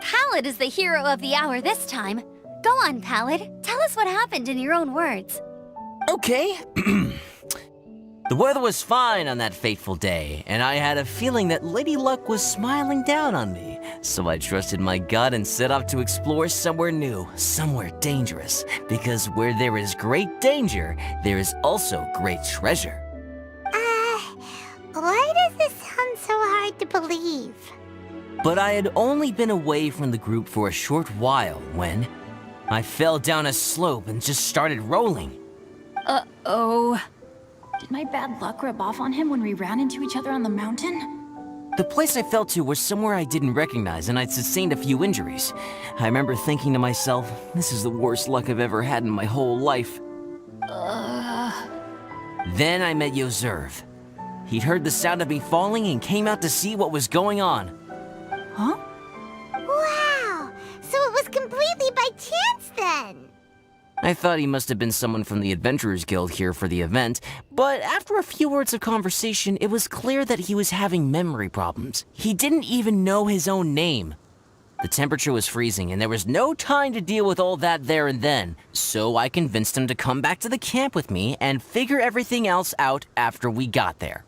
Speaker 4: Pallid is the hero of the hour this time. Go on, Pallid. Tell us what happened in your own words.
Speaker 6: Okay. The weather was fine on that fateful day, and I had a feeling that Lady Luck was smiling down on me. So I trusted my gut and set off to explore somewhere new, somewhere dangerous. Because where there is great danger, there is also great treasure.
Speaker 3: Why does this sound so hard to believe?
Speaker 6: But I had only been away from the group for a short while when I fell down a slope and just started rolling.
Speaker 7: Uh-oh. Did my bad luck rub off on him when we ran into each other on the mountain?
Speaker 6: The place I fell to was somewhere I didn't recognize, and I'd sustained a few injuries. I remember thinking to myself, this is the worst luck I've ever had in my whole life. Then I met Yozerv. He'd heard the sound of me falling and came out to see what was going on.
Speaker 7: Huh?
Speaker 3: Wow, so it was completely by chance then.
Speaker 6: I thought he must have been someone from the Adventurers Guild here for the event, but after a few words of conversation, it was clear that he was having memory problems. He didn't even know his own name. The temperature was freezing, and there was no time to deal with all that there and then, so I convinced him to come back to the camp with me and figure everything else out after we got there.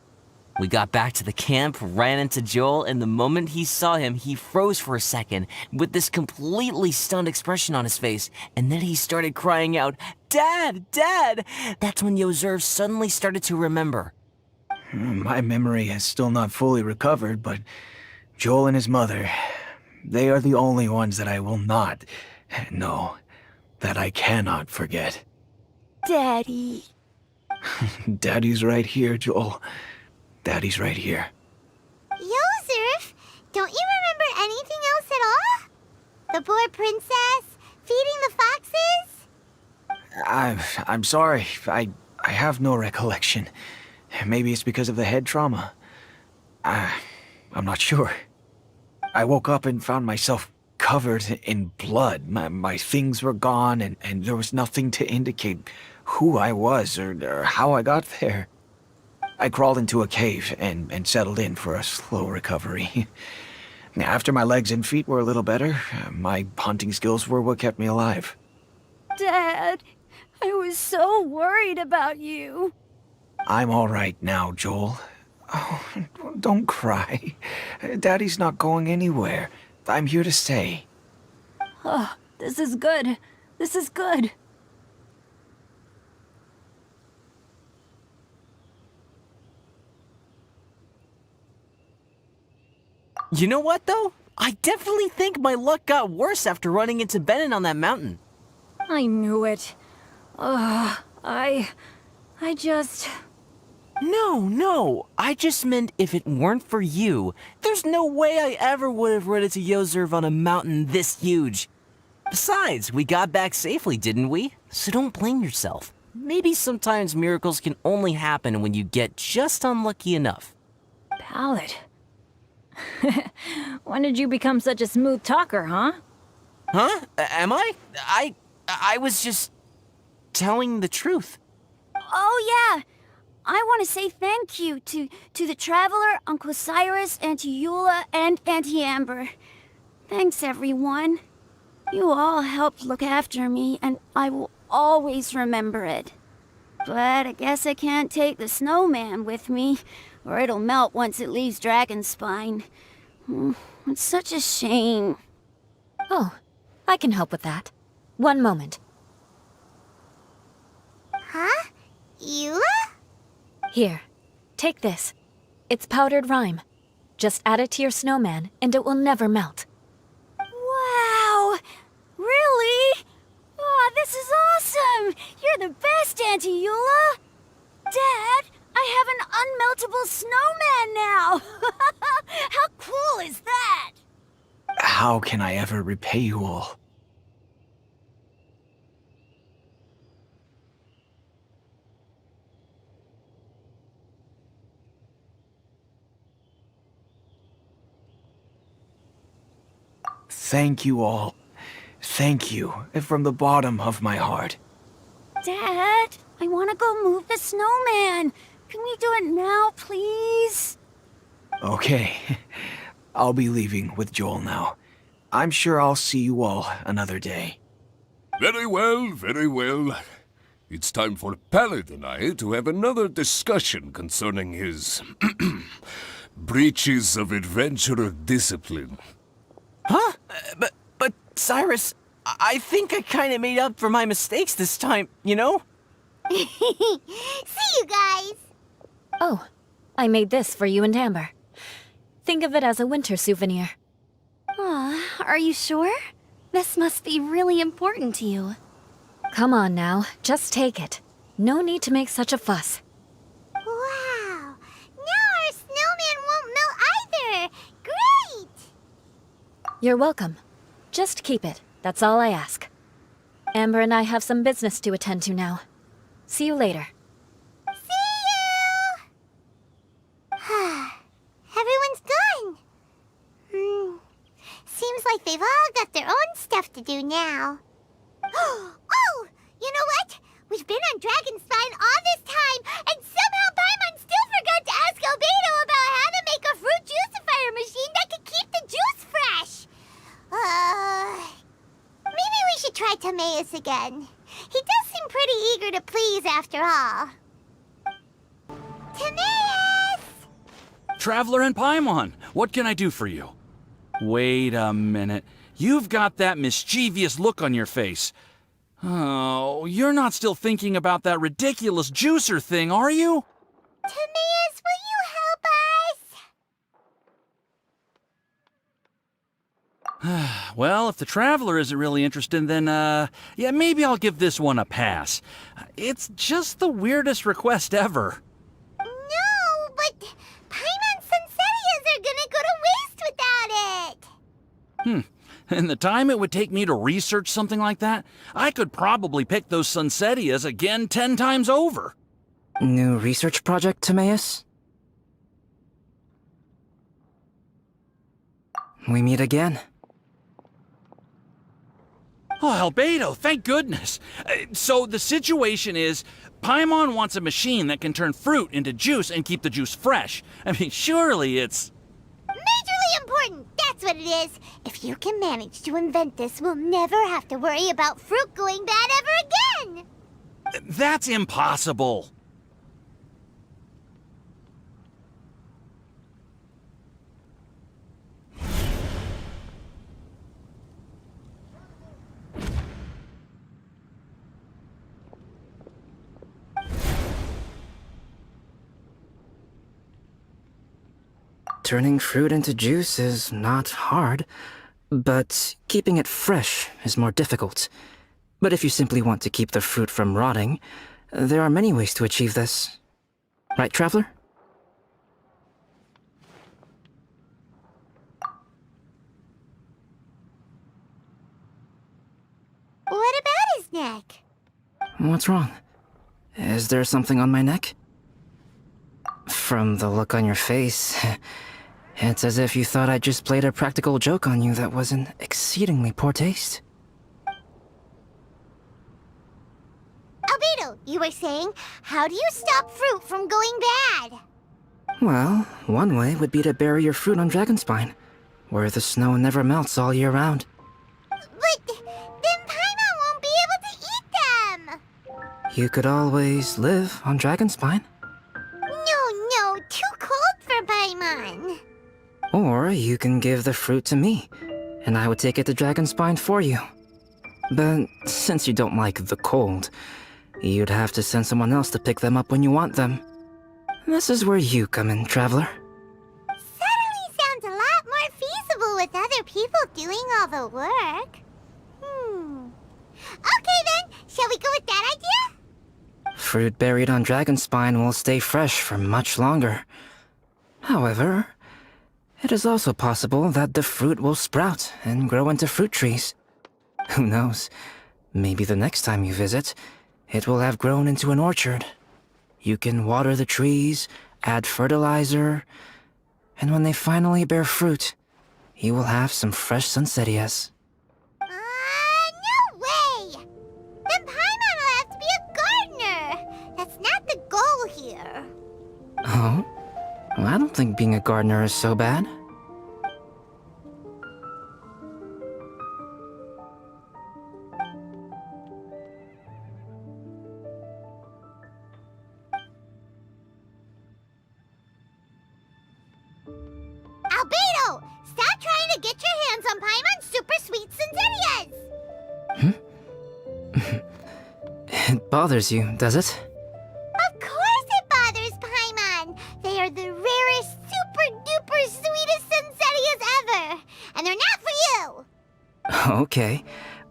Speaker 6: We got back to the camp, ran into Joel, and the moment he saw him, he froze for a second with this completely stunned expression on his face, and then he started crying out, "Dad! Dad!" That's when Yozerv suddenly started to remember.
Speaker 12: My memory has still not fully recovered, but Joel and his mother, they are the only ones that I will not, no, that I cannot forget.
Speaker 11: Daddy.
Speaker 12: Daddy's right here, Joel. Daddy's right here.
Speaker 3: Yozerv, don't you remember anything else at all? The poor princess, feeding the foxes?
Speaker 12: I'm sorry. I have no recollection. Maybe it's because of the head trauma. I'm not sure. I woke up and found myself covered in blood. My things were gone, and there was nothing to indicate who I was or how I got there. I crawled into a cave and settled in for a slow recovery. After my legs and feet were a little better, my hunting skills were what kept me alive.
Speaker 11: Dad, I was so worried about you.
Speaker 12: I'm all right now, Joel. Oh, don't cry. Daddy's not going anywhere. I'm here to stay.
Speaker 7: Oh, this is good. This is good.
Speaker 6: You know what, though? I definitely think my luck got worse after running into Benin on that mountain.
Speaker 7: I knew it. Ugh, I just...
Speaker 6: No. I just meant if it weren't for you, there's no way I ever would have run into Yozerv on a mountain this huge. Besides, we got back safely, didn't we? So don't blame yourself. Maybe sometimes miracles can only happen when you get just unlucky enough.
Speaker 7: Ballad. When did you become such a smooth talker, huh?
Speaker 6: Huh? Am I? I was just telling the truth.
Speaker 11: Oh, yeah. I want to say thank you to the Traveler, Uncle Cyrus, Auntie Eula, and Auntie Amber. Thanks, everyone. You all helped look after me, and I will always remember it. But I guess I can't take the snowman with me, or it'll melt once it leaves Dragonspine. It's such a shame.
Speaker 8: Oh, I can help with that. One moment.
Speaker 3: Huh? Eula?
Speaker 8: Here, take this. It's powdered rime. Just add it to your snowman, and it will never melt.
Speaker 11: Wow! Really? Oh, this is awesome! You're the best, Auntie Eula! Dad, I have an unmeltable snowman now! How cool is that?
Speaker 12: How can I ever repay you all? Thank you all. Thank you, from the bottom of my heart.
Speaker 11: Dad, I want to go move the snowman. Can we do it now, please?
Speaker 12: Okay, I'll be leaving with Joel now. I'm sure I'll see you all another day.
Speaker 5: Very well, very well. It's time for Pallid and I to have another discussion concerning his breaches of adventurer discipline.
Speaker 6: Huh? But Cyrus, I think I kind of made up for my mistakes this time, you know?
Speaker 3: See you guys!
Speaker 8: Oh, I made this for you and Amber. Think of it as a winter souvenir.
Speaker 4: Aw, are you sure? This must be really important to you.
Speaker 8: Come on now, just take it. No need to make such a fuss.
Speaker 3: Wow! Now our snowman won't melt either! Great!
Speaker 8: You're welcome. Just keep it, that's all I ask. Amber and I have some business to attend to now. See you later.
Speaker 3: See you! Everyone's gone. Seems like they've all got their own stuff to do now. Oh! You know what? We've been on Dragonspine all this time, and somehow Paimon still forgot to ask Albedo about how to make a fruit juicifier machine that could keep the juice fresh. Maybe we should try Timaeus again. He does seem pretty eager to please after all. Timaeus!
Speaker 1: Traveler and Paimon, what can I do for you? Wait a minute. You've got that mischievous look on your face. Oh, you're not still thinking about that ridiculous juicer thing, are you?
Speaker 3: Timaeus, will you help us?
Speaker 1: Well, if the Traveler isn't really interested, then, yeah, maybe I'll give this one a pass. It's just the weirdest request ever.
Speaker 3: No, but Paimon's Sunsetias are gonna go to waste without it.
Speaker 1: And the time it would take me to research something like that, I could probably pick those Sunsetias again 10 times over.
Speaker 10: New research project, Timaeus? We meet again.
Speaker 1: Oh, Albedo, thank goodness. So the situation is, Paimon wants a machine that can turn fruit into juice and keep the juice fresh. I mean, surely it's...
Speaker 3: Majorly important, that's that's what it is. If you can manage to invent this, we'll never have to worry about fruit going bad ever again!
Speaker 1: That's impossible.
Speaker 10: Turning fruit into juice is not hard, but keeping it fresh is more difficult. But if you simply want to keep the fruit from rotting, there are many ways to achieve this. Right, Traveler?
Speaker 3: What about his neck?
Speaker 10: What's wrong? Is there something on my neck? From the look on your face, it's as if you thought I just played a practical joke on you that was in exceedingly poor taste.
Speaker 3: Albedo, you were saying, how do you stop fruit from going bad?
Speaker 10: Well, one way would be to bury your fruit on Dragonspine, where the snow never melts all year round.
Speaker 3: But then Paimon won't be able to eat them!
Speaker 10: You could always live on Dragonspine.
Speaker 3: No, too cold for Paimon.
Speaker 10: Or you can give the fruit to me, and I would take it to Dragonspine for you. But since you don't like the cold, you'd have to send someone else to pick them up when you want them. This is where you come in, Traveler.
Speaker 3: Suddenly sounds a lot more feasible with other people doing all the work. Okay then, shall we go with that idea?
Speaker 10: Fruit buried on Dragonspine will stay fresh for much longer. However, it is also possible that the fruit will sprout and grow into fruit trees. Who knows? Maybe the next time you visit, it will have grown into an orchard. You can water the trees, add fertilizer, and when they finally bear fruit, you will have some fresh sunsettias.
Speaker 3: No way! Then Paimon will have to be a gardener! That's not the goal here.
Speaker 10: Oh? Well, I don't think being a gardener is so bad.
Speaker 3: Albedo! Stop trying to get your hands on Paimon's super sweet Sunsettias!
Speaker 10: It bothers you, does it?
Speaker 3: Of course it bothers Paimon! They are the rarest, super-duper sweetest Sunsettias ever! And they're not for you!
Speaker 10: Okay,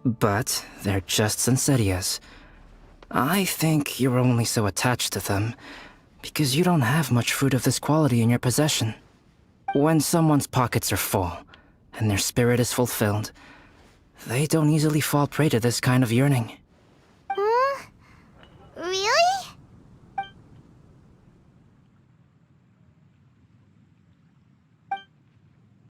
Speaker 10: but they're just Sunsettias. I think you're only so attached to them because you don't have much fruit of this quality in your possession. When someone's pockets are full and their spirit is fulfilled, they don't easily fall prey to this kind of yearning.